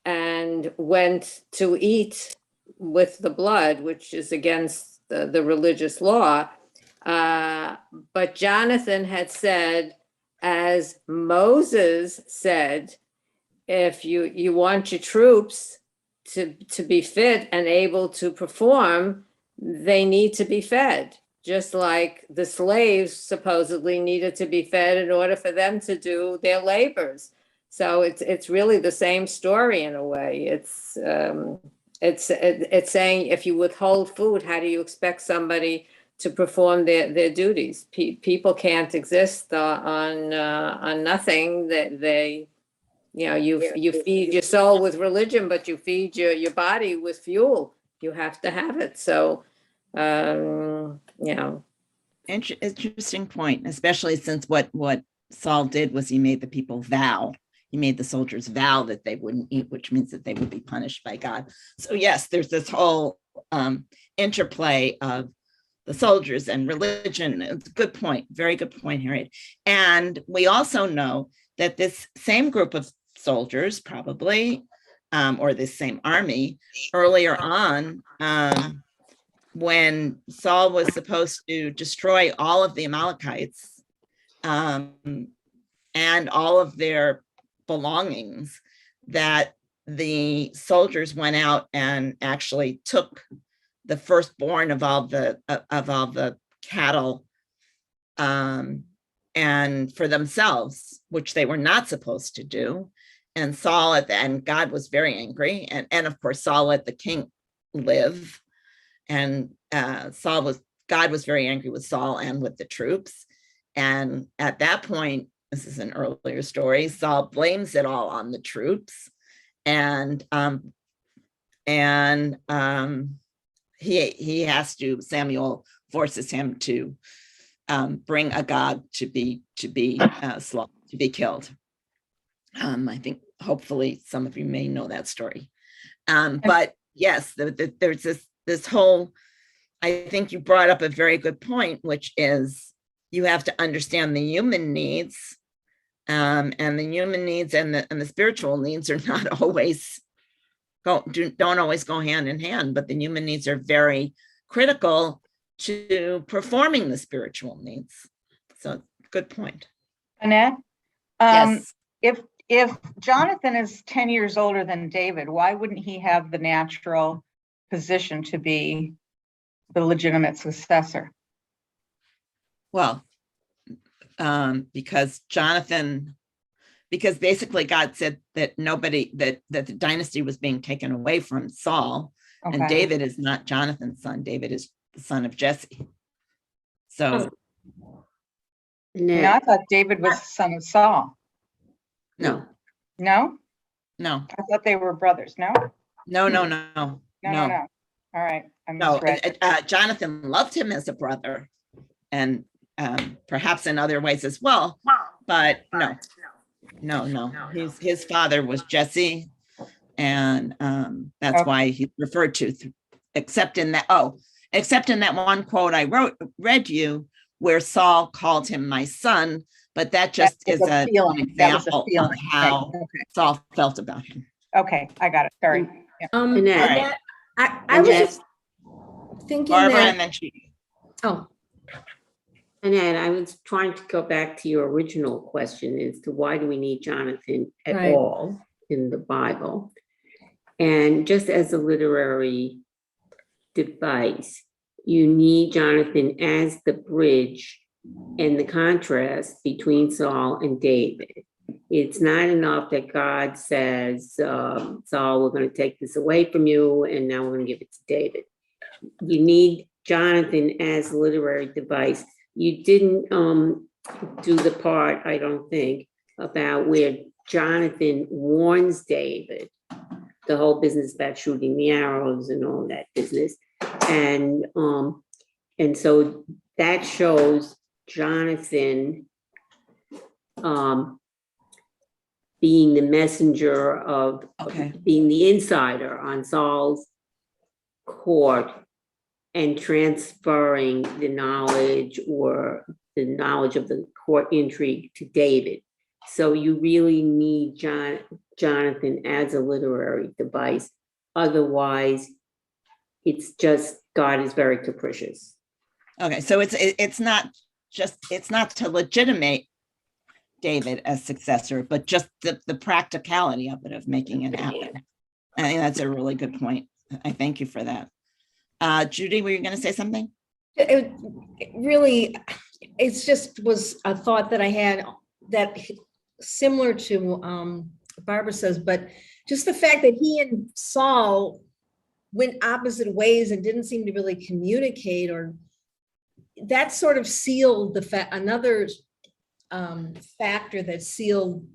and went to eat with the blood, which is against the religious law. But Jonathan had said, as Moses said, if you want your troops to be fit and able to perform, they need to be fed. just like the slaves supposedly needed to be fed in order for them to do their labors. So it's really the same story in a way. It's saying if you withhold food, how do you expect somebody to perform their duties? People can't exist on nothing. That they, you feed your soul with religion, but you feed your body with fuel. You have to have it. So, Interesting point, especially since what Saul did was he made the people vow. He made the soldiers vow that they wouldn't eat, which means that they would be punished by God. So yes, there's this whole interplay of the soldiers and religion. It's a good point, very good point, Harriet. And we also know that this same group of soldiers probably, or this same army earlier on, when Saul was supposed to destroy all of the Amalekites and all of their belongings, that the soldiers went out and actually took the firstborn of all the cattle and for themselves, which they were not supposed to do. And Saul and God was very angry, and of course Saul let the king live. And God was very angry with Saul and with the troops. And at that point, this is an earlier story, Saul blames it all on the troops. And he has to, Samuel forces him to bring Agag to be killed. I think hopefully some of you may know that story. But yes, there's this whole, I think you brought up a very good point, which is you have to understand the human needs, and the human needs and the spiritual needs are not always don't always go hand in hand, but the human needs are very critical to performing the spiritual needs. So good point. Annette, Yes. if Jonathan is 10 years older than David, why wouldn't he have the natural position to be the legitimate successor? Well, because basically God said that that the dynasty was being taken away from Saul, and Okay. David is not Jonathan's son. David is the son of Jesse. So No, I thought David was the son of Saul. no, No? no, I thought they were brothers. No? no. No. All right. I No, misread. Jonathan loved him as a brother, and perhaps in other ways as well. But no. His father was Jesse, and that's Okay. why he's referred to. Except in that one quote I read you, where Saul called him my son. But that just That was is a an feeling. example of feeling. how Okay. Saul felt about him. Okay, I got it. Sorry. Yeah. Annette. All right. I was just thinking Barbara, that, and then she. oh, Annette, I was trying to go back to your original question as to why do we need Jonathan at Right. all in the Bible? And just as a literary device, you need Jonathan as the bridge and the contrast between Saul and David. It's not enough that God says, Saul, we're going to take this away from you, and now we're going to give it to David. You need Jonathan as a literary device. You didn't do the part, I don't think, about where Jonathan warns David, the whole business about shooting the arrows and all that business. And so that shows Jonathan being the messenger of, Okay. being the insider on Saul's court and transferring the knowledge of the court intrigue to David. So you really need Jonathan as a literary device. Otherwise, it's just God is very capricious. Okay, so it's not to legitimate David as successor, but just the practicality of it, of making it happen. I think that's a really good point. I thank you for that. Judy, were you going to say something? It really, it's just was a thought that I had that similar to Barbara says, but just the fact that he and Saul went opposite ways and didn't seem to really communicate, or that sort of sealed the another factor that sealed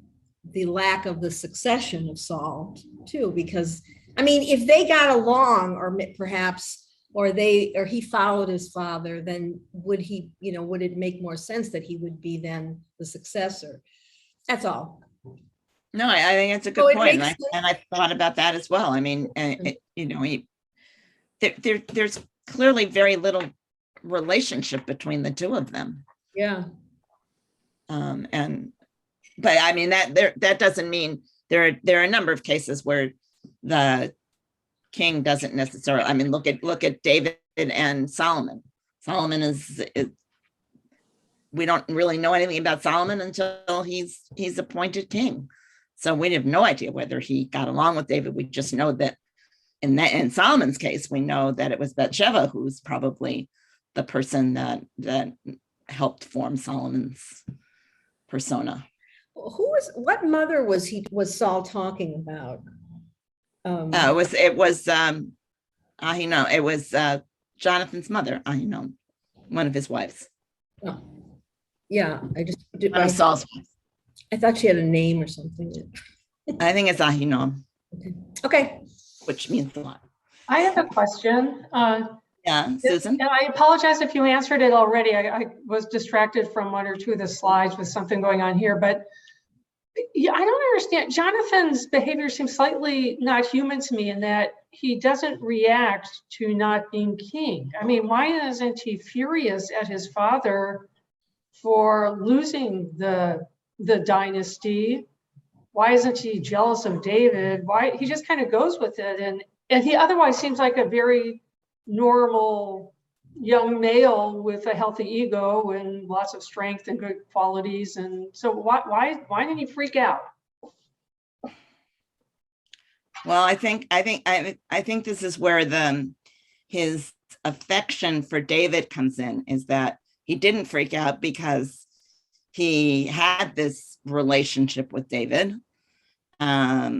the lack of the succession of Saul too, because I mean, if they got along, or perhaps, or he followed his father, then would he, would it make more sense that he would be then the successor? That's all. No, I think it's a good point. And I thought about that as well. I mean, there's clearly very little relationship between the two of them. Yeah. But I mean, that doesn't mean there are a number of cases where the king doesn't necessarily, I mean, look at David and Solomon. Solomon is we don't really know anything about Solomon until he's appointed king. So we have no idea whether he got along with David. We just know that in Solomon's case, we know that it was Bathsheba who's probably the person that helped form Solomon's persona. What mother was Saul talking about? It was Ahinoam. It was Jonathan's mother, Ahinoam, one of his wives. Oh, yeah, I just did. Saul's wife. I thought she had a name or something. I think it's Ahinoam. Okay. Which means a lot. I have a question. Yeah, Susan. And I apologize if you answered it already. I was distracted from one or two of the slides with something going on here, but yeah, I don't understand. Jonathan's behavior seems slightly not human to me in that he doesn't react to not being king. I mean, why isn't he furious at his father for losing the dynasty? Why isn't he jealous of David? Why he just kind of goes with it, and he otherwise seems like a very normal young male with a healthy ego and lots of strength and good qualities. And so why didn't he freak out? Well, I think this is where his affection for David comes in, is that he didn't freak out because he had this relationship with David. At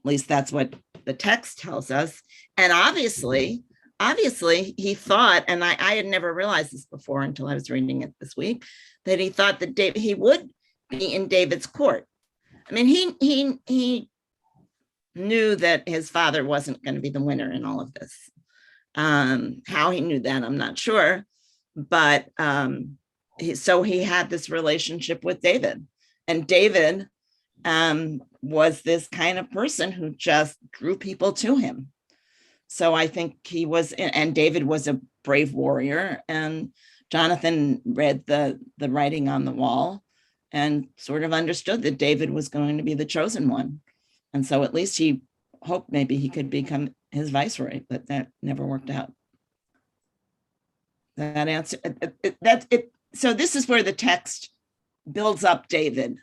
least that's what the text tells us. And obviously he thought, and I had never realized this before until I was reading it this week, that he thought that he would be in David's court. I mean, he knew that his father wasn't going to be the winner in all of this. How he knew that, I'm not sure, but so he had this relationship with David, and David was this kind of person who just drew people to him. So I think he was, and David was a brave warrior, and Jonathan read the writing on the wall and sort of understood that David was going to be the chosen one. And so at least he hoped maybe he could become his viceroy, but that never worked out. That answer, so this is where the text builds up David,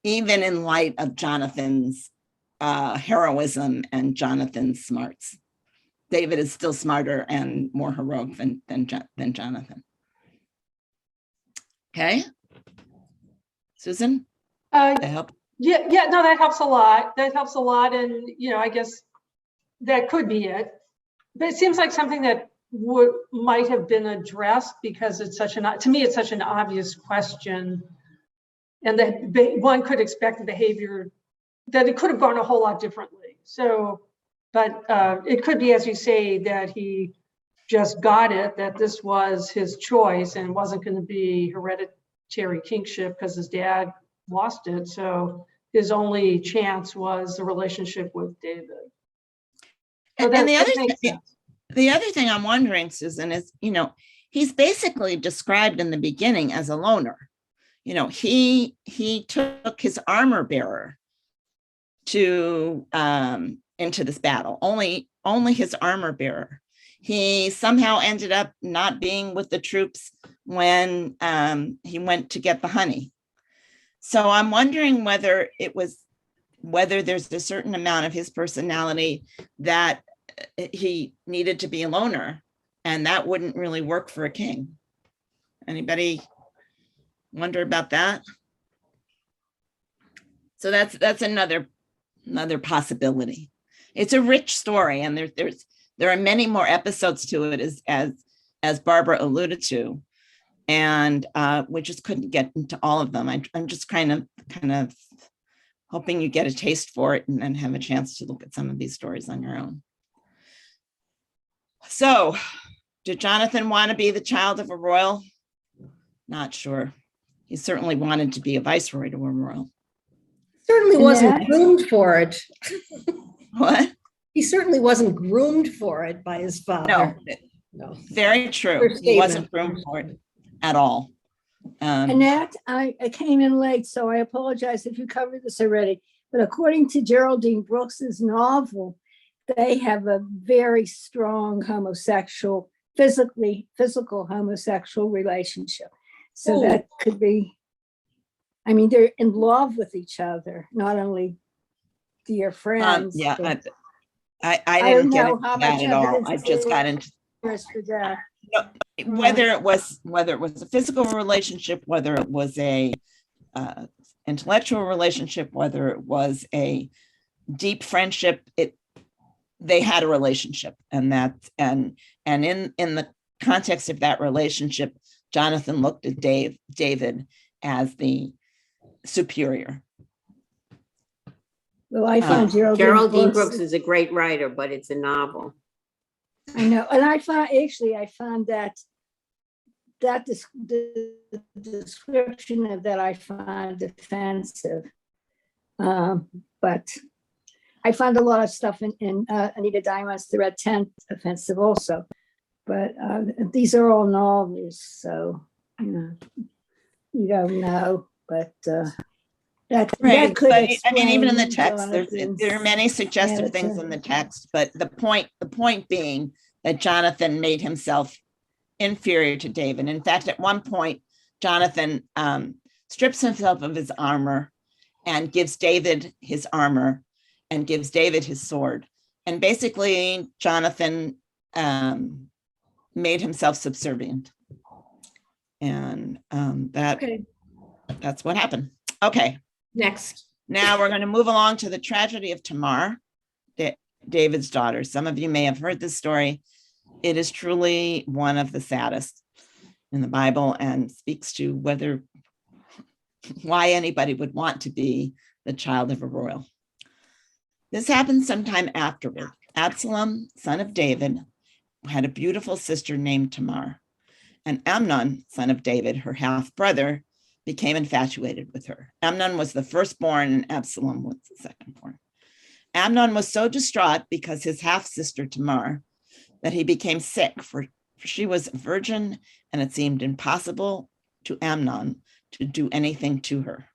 even in light of Jonathan's heroism and Jonathan's smarts. David is still smarter and more heroic than Jonathan. Okay, Susan, that help? Yeah, no, that helps a lot. That helps a lot, and I guess that could be it. But it seems like something that might have been addressed, because it's to me it's such an obvious question, and that one could expect the behavior that it could have gone a whole lot differently. So. But it could be, as you say, that he just got it, that this was his choice and wasn't going to be hereditary kingship because his dad lost it. So his only chance was the relationship with David. So and the other thing I'm wondering, Susan, is, he's basically described in the beginning as a loner. He took his armor bearer to into this battle, only his armor bearer. He somehow ended up not being with the troops when he went to get the honey. So I'm wondering whether there's a certain amount of his personality that he needed to be a loner And that wouldn't really work for a king. Anybody wonder about that? So that's another possibility. It's a rich story, and there are many more episodes to it, as Barbara alluded to, and we just couldn't get into all of them. I'm just kind of hoping you get a taste for it and then have a chance to look at some of these stories on your own. So, did Jonathan want to be the child of a royal? Not sure. He certainly wanted to be a viceroy to a royal. Certainly wasn't groomed for it. What? He certainly wasn't groomed for it by his father. No. Very true. First He wasn't statement. groomed for it at all. Annette, I came in late, so I apologize if you covered this already. But according to Geraldine Brooks's novel, they have a very strong physical homosexual relationship. So that could be, I mean, they're in love with each other, not only dear friends. Yeah, but I didn't get know into how that much at all. evidence I just got into there's for that. whether it was a physical relationship, whether it was a intellectual relationship, whether it was a deep friendship, they had a relationship, and in the context of that relationship, Jonathan looked at David as the superior. Well, I found Geraldine Brooks is a great writer, but it's a novel. I know, and I found that the description of that I find offensive. But I found a lot of stuff in Anita Diamond's Thread 10 offensive also. But these are all novels, so you don't know. But that could. But I mean, even in the explain text, there are many suggestive things in the text. But the point being that Jonathan made himself inferior to David. In fact, at one point, Jonathan strips himself of his armor and gives David his armor and gives David his sword. And basically, Jonathan made himself subservient. And that's what happened. Okay. Next. Now we're going to move along to the tragedy of Tamar, David's daughter. Some of you may have heard this story. It is truly one of the saddest in the Bible and speaks to why anybody would want to be the child of a royal. This happened sometime afterward. Absalom, son of David, had a beautiful sister named Tamar, and Amnon, son of David, her half-brother, became infatuated with her. Amnon was the firstborn and Absalom was the secondborn. Amnon was so distraught because his half-sister Tamar that he became sick, for she was a virgin, and it seemed impossible to Amnon to do anything to her.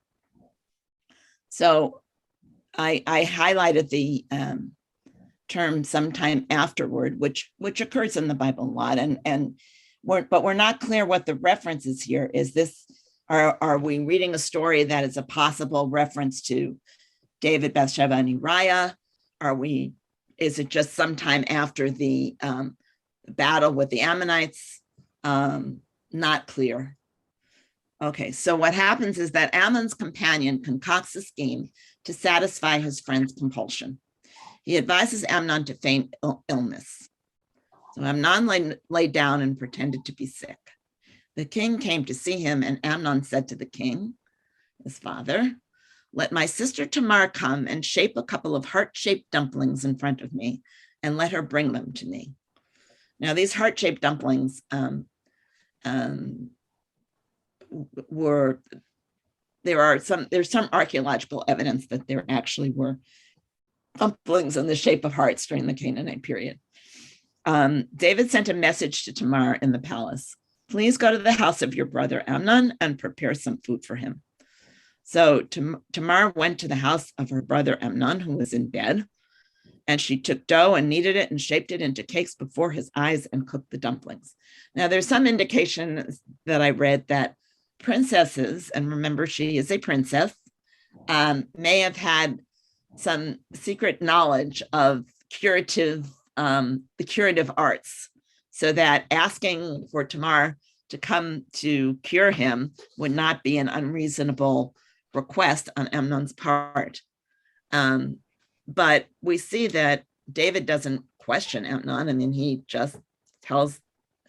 So I highlighted the term sometime afterward, which occurs in the Bible a lot, but we're not clear what the reference is here. Is this, are we reading a story that is a possible reference to David, Bathsheba, and Uriah? Is it just sometime after the battle with the Ammonites? Not clear. Okay, so what happens is that Amnon's companion concocts a scheme to satisfy his friend's compulsion. He advises Amnon to feign illness. So Amnon lay down and pretended to be sick. The king came to see him, and Amnon said to the king, his father, "Let my sister Tamar come and shape a couple of heart-shaped dumplings in front of me, and let her bring them to me." Now, these heart-shaped dumplings there's some archaeological evidence that there actually were dumplings in the shape of hearts during the Canaanite period. David sent a message to Tamar in the palace. "Please go to the house of your brother Amnon and prepare some food for him." So Tamar went to the house of her brother Amnon, who was in bed, and she took dough and kneaded it and shaped it into cakes before his eyes and cooked the dumplings. Now, there's some indication that I read that princesses, and remember she is a princess, may have had some secret knowledge of the curative arts. so that asking for Tamar to come to cure him would not be an unreasonable request on Amnon's part. But we see that David doesn't question Amnon. I mean, he just tells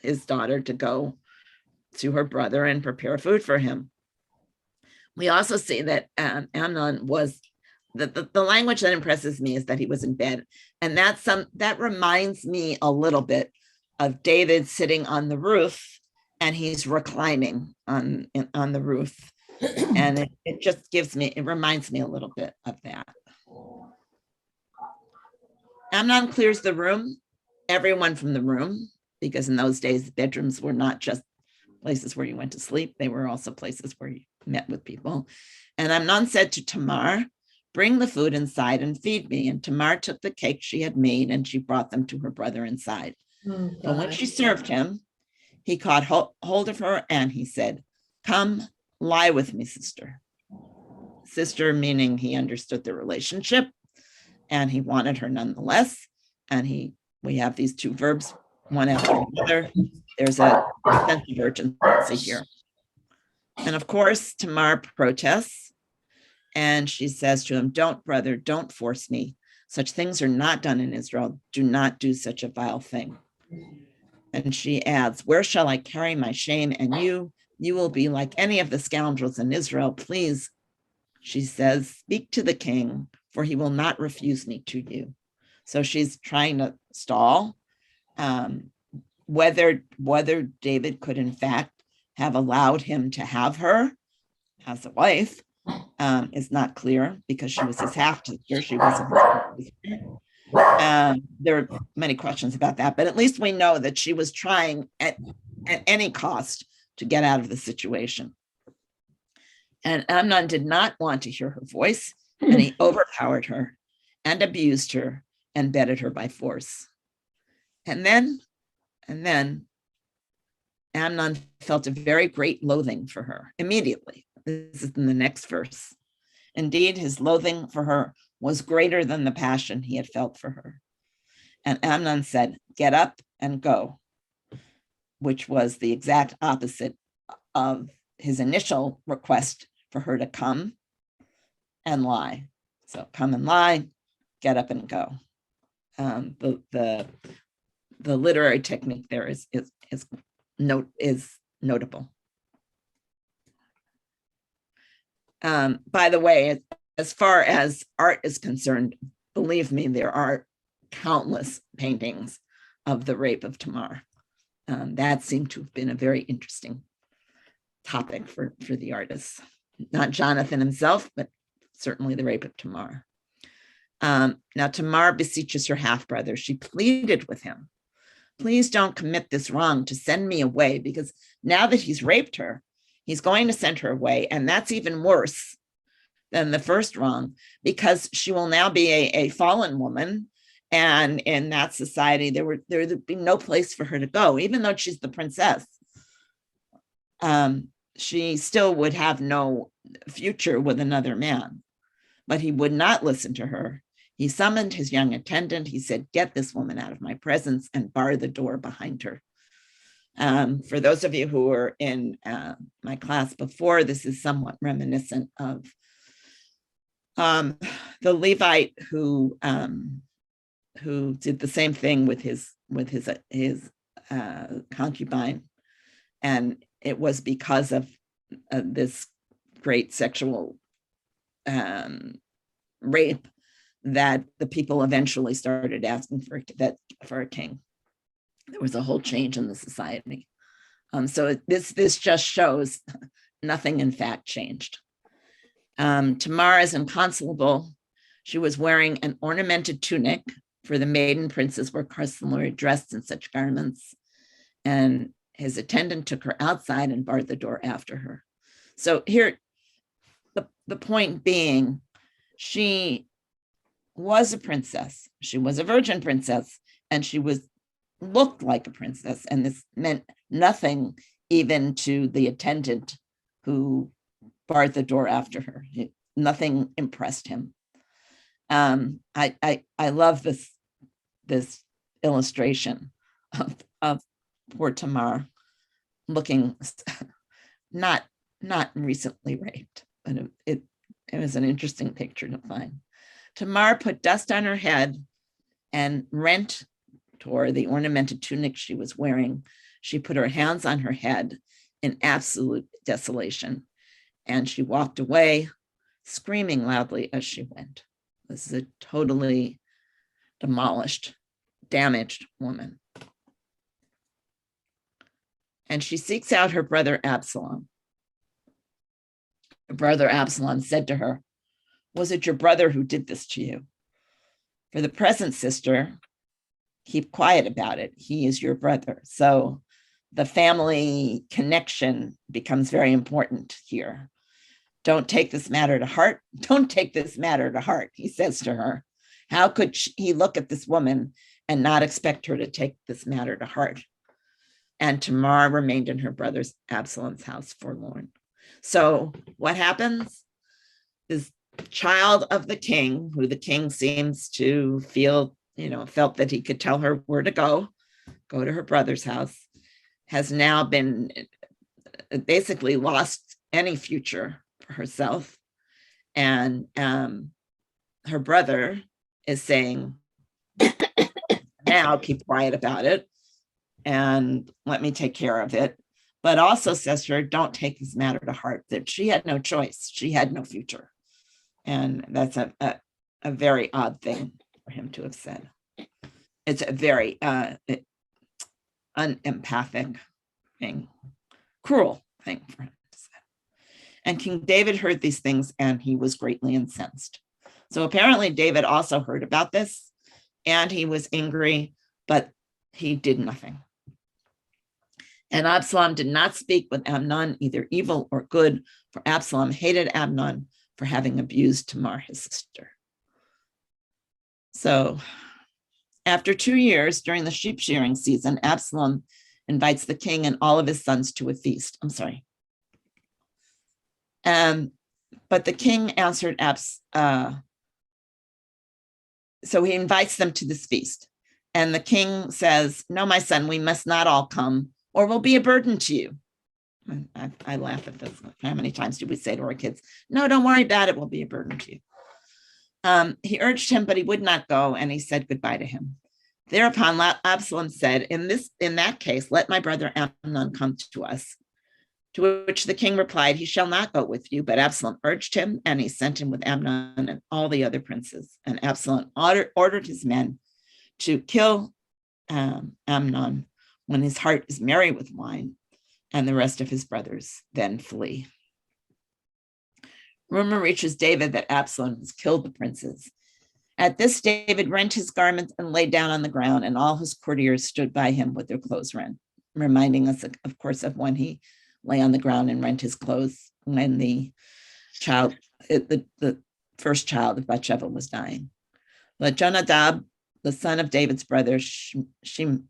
his daughter to go to her brother and prepare food for him. We also see that Amnon was, the language that impresses me is that he was in bed. And that reminds me a little bit of David sitting on the roof, and he's reclining on the roof. And it reminds me a little bit of that. Amnon clears the room, everyone from the room, because in those days, bedrooms were not just places where you went to sleep. They were also places where you met with people. And Amnon said to Tamar, bring the food inside and feed me. And Tamar took the cake she had made and she brought them to her brother inside. But when she served him, he caught hold of her and he said, come lie with me, sister. Sister, meaning he understood the relationship and he wanted her nonetheless. And we have these two verbs, one after another. There's a sense of urgency here. And of course, Tamar protests and she says to him, don't, brother, don't force me. Such things are not done in Israel. Do not do such a vile thing. And she adds, where shall I carry my shame? And you will be like any of the scoundrels in Israel. Please, she says, speak to the king, for he will not refuse me to you. So she's trying to stall. Whether David could in fact have allowed him to have her as a wife is not clear, because she was his half-sister. She wasn't his half-sister. There are many questions about that, but at least we know that she was trying at any cost to get out of the situation. And Amnon did not want to hear her voice, and he overpowered her and abused her and bedded her by force. And then Amnon felt a very great loathing for her immediately. This is in the next verse. Indeed, his loathing for her was greater than the passion he had felt for her. And Amnon said, get up and go, which was the exact opposite of his initial request for her to come and lie. So come and lie, get up and go. The literary technique there is notable. By the way, as far as art is concerned, believe me, there are countless paintings of the rape of Tamar. That seemed to have been a very interesting topic for the artists. Not Jonathan himself, but certainly the rape of Tamar. Now Tamar beseeches her half-brother. She pleaded with him, please don't commit this wrong to send me away, because now that he's raped her, he's going to send her away. And that's even worse than the first wrong, because she will now be a fallen woman. And in that society, there would be no place for her to go, even though she's the princess. She still would have no future with another man, but he would not listen to her. He summoned his young attendant. He said, get this woman out of my presence, and bar the door behind her. For those of you who were in my class before, this is somewhat reminiscent of the Levite who did the same thing with his concubine, and it was because of this great sexual rape that the people eventually started asking for a king. There was a whole change in the society. So this just shows nothing in fact changed. Tamar is inconsolable. She was wearing an ornamented tunic, for the maiden princes were customarily dressed in such garments. And his attendant took her outside and barred the door after her. So here, the point being, she was a princess. She was a virgin princess, and she looked like a princess. And this meant nothing even to the attendant who barred the door after her. Nothing impressed him. I love this illustration of poor Tamar, looking not recently raped, but it was an interesting picture to find. Tamar put dust on her head and rent tore the ornamented tunic she was wearing. She put her hands on her head in absolute desolation, and she walked away, screaming loudly as she went. This is a totally demolished, damaged woman. And she seeks out her brother Absalom. Her brother Absalom said to her, "Was it your brother who did this to you? For the present, sister, keep quiet about it. He is your brother." So the family connection becomes very important here. Don't take this matter to heart. Don't take this matter to heart, he says to her. How could he look at this woman and not expect her to take this matter to heart? And Tamar remained in her brother's Absalom's house forlorn. So what happens is child of the king, who the king seems to feel, felt that he could tell her where to go to her brother's house, has now been basically lost any future for herself. And her brother is saying, now keep quiet about it and let me take care of it. But also says to her, don't take this matter to heart, that she had no choice. She had no future. And that's a very odd thing for him to have said. It's a very unempathic thing, cruel thing for him to say. And King David heard these things and he was greatly incensed. So apparently David also heard about this and he was angry, but he did nothing. And Absalom did not speak with Amnon, either evil or good, for Absalom hated Amnon for having abused Tamar, his sister. So after 2 years, during the sheep shearing season, Absalom invites the king and all of his sons to a feast. I'm sorry. But the king answered, so he invites them to this feast. And the king says, no, my son, we must not all come, or we'll be a burden to you. I laugh at this. How many times do we say to our kids, no, don't worry about it, we'll be a burden to you. He urged him, but he would not go, and he said goodbye to him. Thereupon Absalom said, in that case, let my brother Amnon come to us. To which the king replied, he shall not go with you. But Absalom urged him, and he sent him with Amnon and all the other princes. And Absalom ordered his men to kill Amnon when his heart is merry with wine, and the rest of his brothers then flee. Rumor reaches David that Absalom has killed the princes. At this, David rent his garments and lay down on the ground, and all his courtiers stood by him with their clothes rent, reminding us, of course, of when he lay on the ground and rent his clothes when the first child of Bathsheba was dying. But Jonadab, the son of David's brother Shema,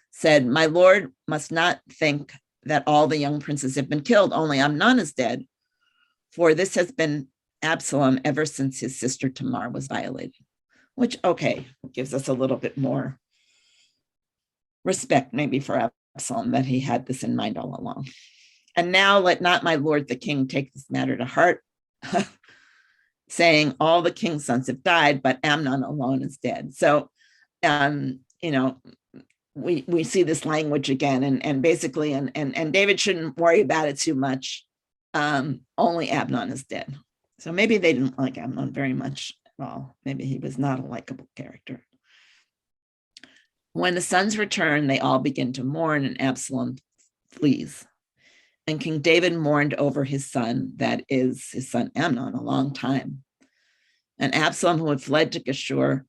said, my lord must not think that all the young princes have been killed, only Amnon is dead. For this has been Absalom ever since his sister Tamar was violated, which, okay, gives us a little bit more respect maybe for Absalom, that he had this in mind all along. And now let not my lord the king take this matter to heart, saying all the king's sons have died, but Amnon alone is dead. So, we see this language again, and basically, and David shouldn't worry about it too much. Only Amnon is dead. So maybe they didn't like Amnon very much at all. Maybe he was not a likable character. When the sons return, they all begin to mourn, and Absalom flees. And King David mourned over his son, that is his son Amnon, a long time. And Absalom, who had fled to Geshur,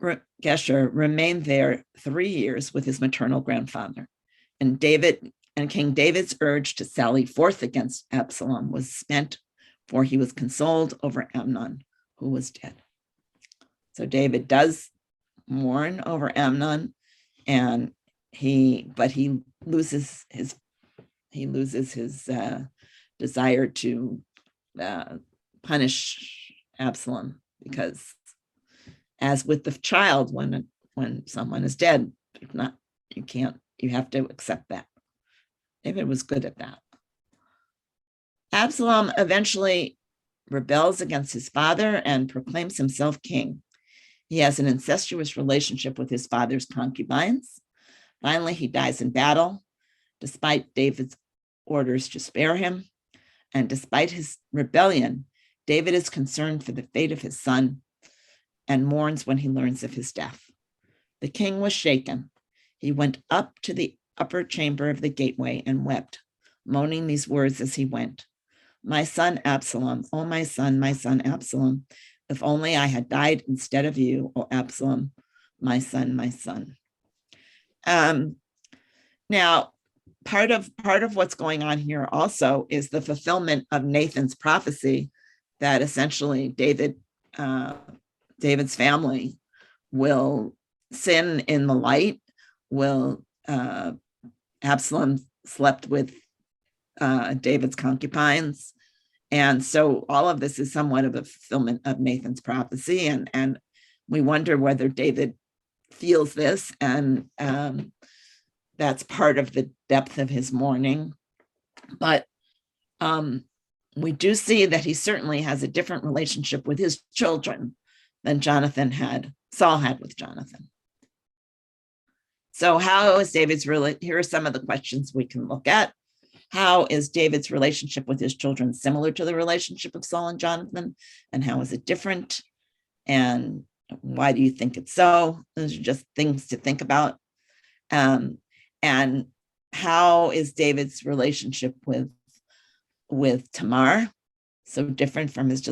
remained there 3 years with his maternal grandfather. And King David's urge to sally forth against Absalom was spent, for he was consoled over Amnon, who was dead. So David does mourn over Amnon, and he loses his desire to punish Absalom, because as with the child, when someone is dead, You have to accept that. David was good at that. Absalom eventually rebels against his father and proclaims himself king. He has an incestuous relationship with his father's concubines. Finally, he dies in battle, despite David's orders to spare him. And despite his rebellion, David is concerned for the fate of his son and mourns when he learns of his death. The king was shaken. He went up to the upper chamber of the gateway and wept, moaning these words as he went. My son Absalom, oh my son Absalom, if only I had died instead of you, oh Absalom, my son, my son. Now, part of what's going on here also is the fulfillment of Nathan's prophecy that essentially David's family will sin in the light, Absalom slept with David's concubines. And so all of this is somewhat of a fulfillment of Nathan's prophecy. And we wonder whether David feels this, and that's part of the depth of his mourning. But we do see that he certainly has a different relationship with his children than Saul had with Jonathan. So how is David's here are some of the questions we can look at. How is David's relationship with his children similar to the relationship of Saul and Jonathan? And how is it different? And why do you think it's so? Those are just things to think about. And how is David's relationship with Tamar so different from his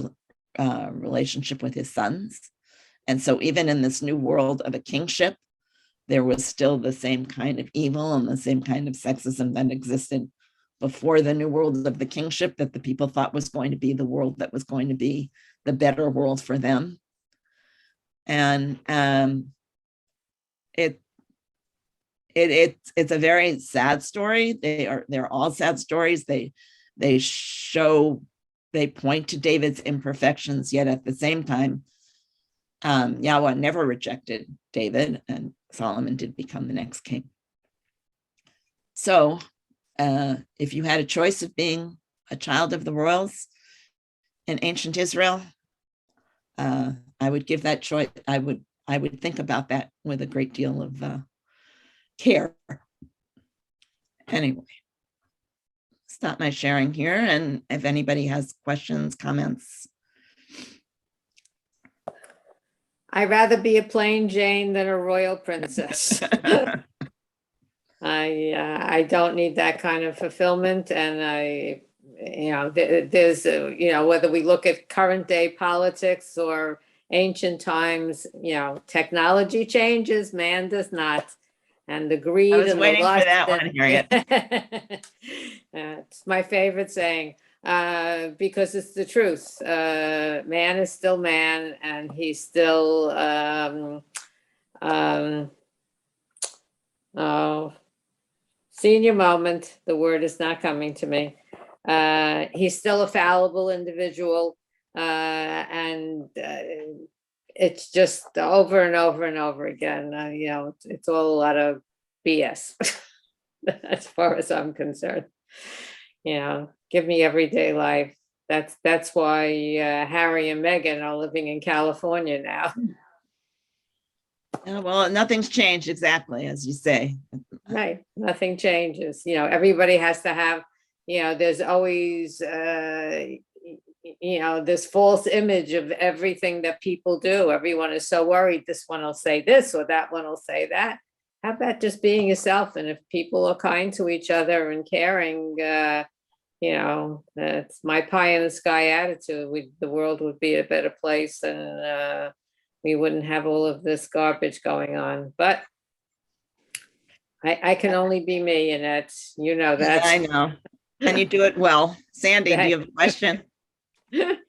relationship with his sons? And so even in this new world of a kingship, there was still the same kind of evil and the same kind of sexism that existed before the new world of the kingship that the people thought was going to be the world that was going to be the better world for them. And it's a very sad story. They're all sad stories. They point to David's imperfections, yet at the same time, Yhwh never rejected David, and Solomon did become the next king. So if you had a choice of being a child of the royals in ancient Israel, I would give that choice. I would think about that with a great deal of care. Anyway, stop my sharing here, and if anybody has questions, comments. I'd rather be a plain Jane than a royal princess. I don't need that kind of fulfillment, and there's whether we look at current day politics or ancient times, technology changes, man does not, and the greed. I was and waiting the lust for that one, Harriet. It's my favorite saying, because it's the truth. Man is still man, and he's still senior moment. The word is not coming to me. He's still a fallible individual, and it's just over and over and over again. It's all a lot of BS as far as I'm concerned. Give me everyday life. That's why Harry and Meghan are living in California now. Well, nothing's changed, exactly as you say. Right, nothing changes. Everybody has to have. There's always this false image of everything that people do. Everyone is so worried. This one will say this or that one will say that. How about just being yourself? And if people are kind to each other and caring, that's my pie in the sky attitude. The world would be a better place, and we wouldn't have all of this garbage going on. But I can only be me, and that's that. I know, and you do it well. Sandy, do you have a question? I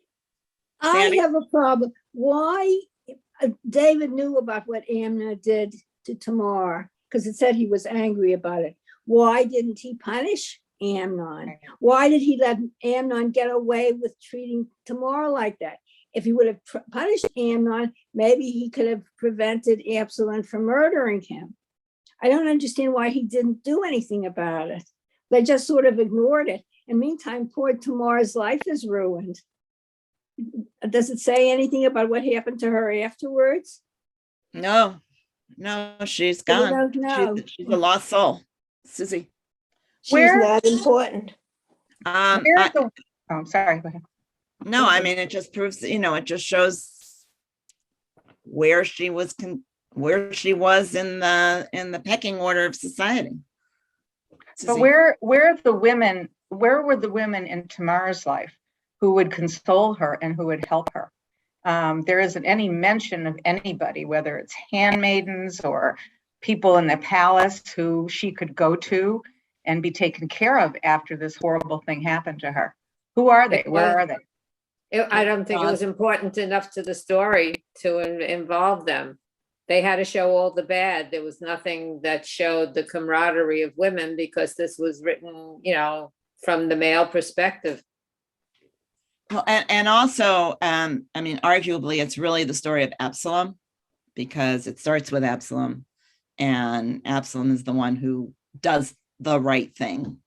have a problem. Why David knew about what Amnon did to Tamar, because it said he was angry about it. Why didn't he punish Amnon? Why did he let Amnon get away with treating Tamar like that? If he would have punished Amnon, maybe he could have prevented Absalom from murdering him. I don't understand why he didn't do anything about it. They just sort of ignored it. And meantime, poor Tamar's life is ruined. Does it say anything about what happened to her afterwards? No, she's We gone. don't know. She's a lost soul. Susie. She's Where- not important. Where's the, oh, sorry, go ahead. No, I mean, it just proves, it just shows where she was, where she was in the pecking order of society. But Susie. where were the women in Tamar's life who would console her and who would help her? There isn't any mention of anybody, whether it's handmaidens or people in the palace who she could go to and be taken care of after this horrible thing happened to her. Who are they? Where are they? I don't think it was important enough to the story to involve them. They had to show all the bad. There was nothing that showed the camaraderie of women because this was written, from the male perspective. Well, and also, I mean, arguably, it's really the story of Absalom, because it starts with Absalom, and Absalom is the one who does the right thing,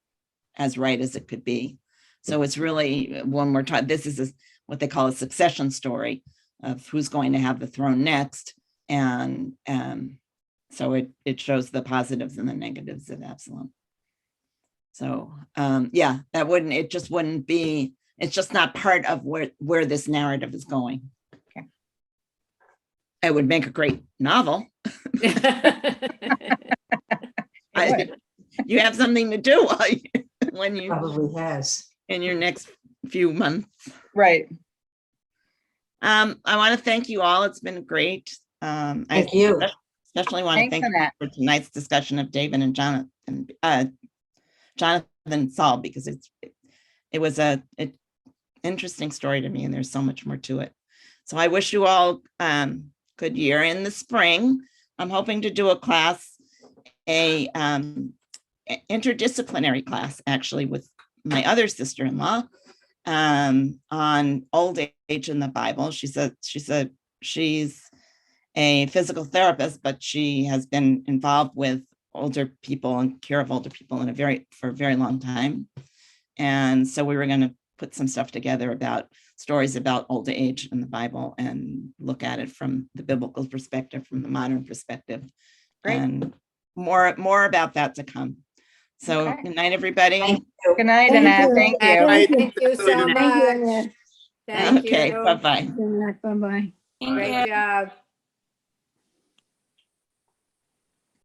as right as it could be. So it's really, when we're talking, this is what they call a succession story of who's going to have the throne next. And so it shows the positives and the negatives of Absalom. So yeah, it just wouldn't be, it's just not part of where this narrative is going. Okay. It would make a great novel. You have something to do when you Probably has. in your next few months. Right. I want to thank you all. It's been great. Thank you. Especially want to Thanks, thank you Annette. for tonight's discussion of David and Jonathan and Saul, because it was an interesting story to me, and there's so much more to it. So I wish you all good year. In the spring, I'm hoping to do a class, a interdisciplinary class, actually, with my other sister-in-law on old age in the Bible. She said she's a physical therapist, but she has been involved with older people and care of older people for a very long time. And so we were going to put some stuff together about stories about old age in the Bible and look at it from the biblical perspective, from the modern perspective. Great. And more about that to come. So Okay. good night, everybody. Good night, Thank Annette. you. Thank you. Thank you so Thank you, much. Annette. Thank Okay, you. bye-bye. Bye-bye. Great job.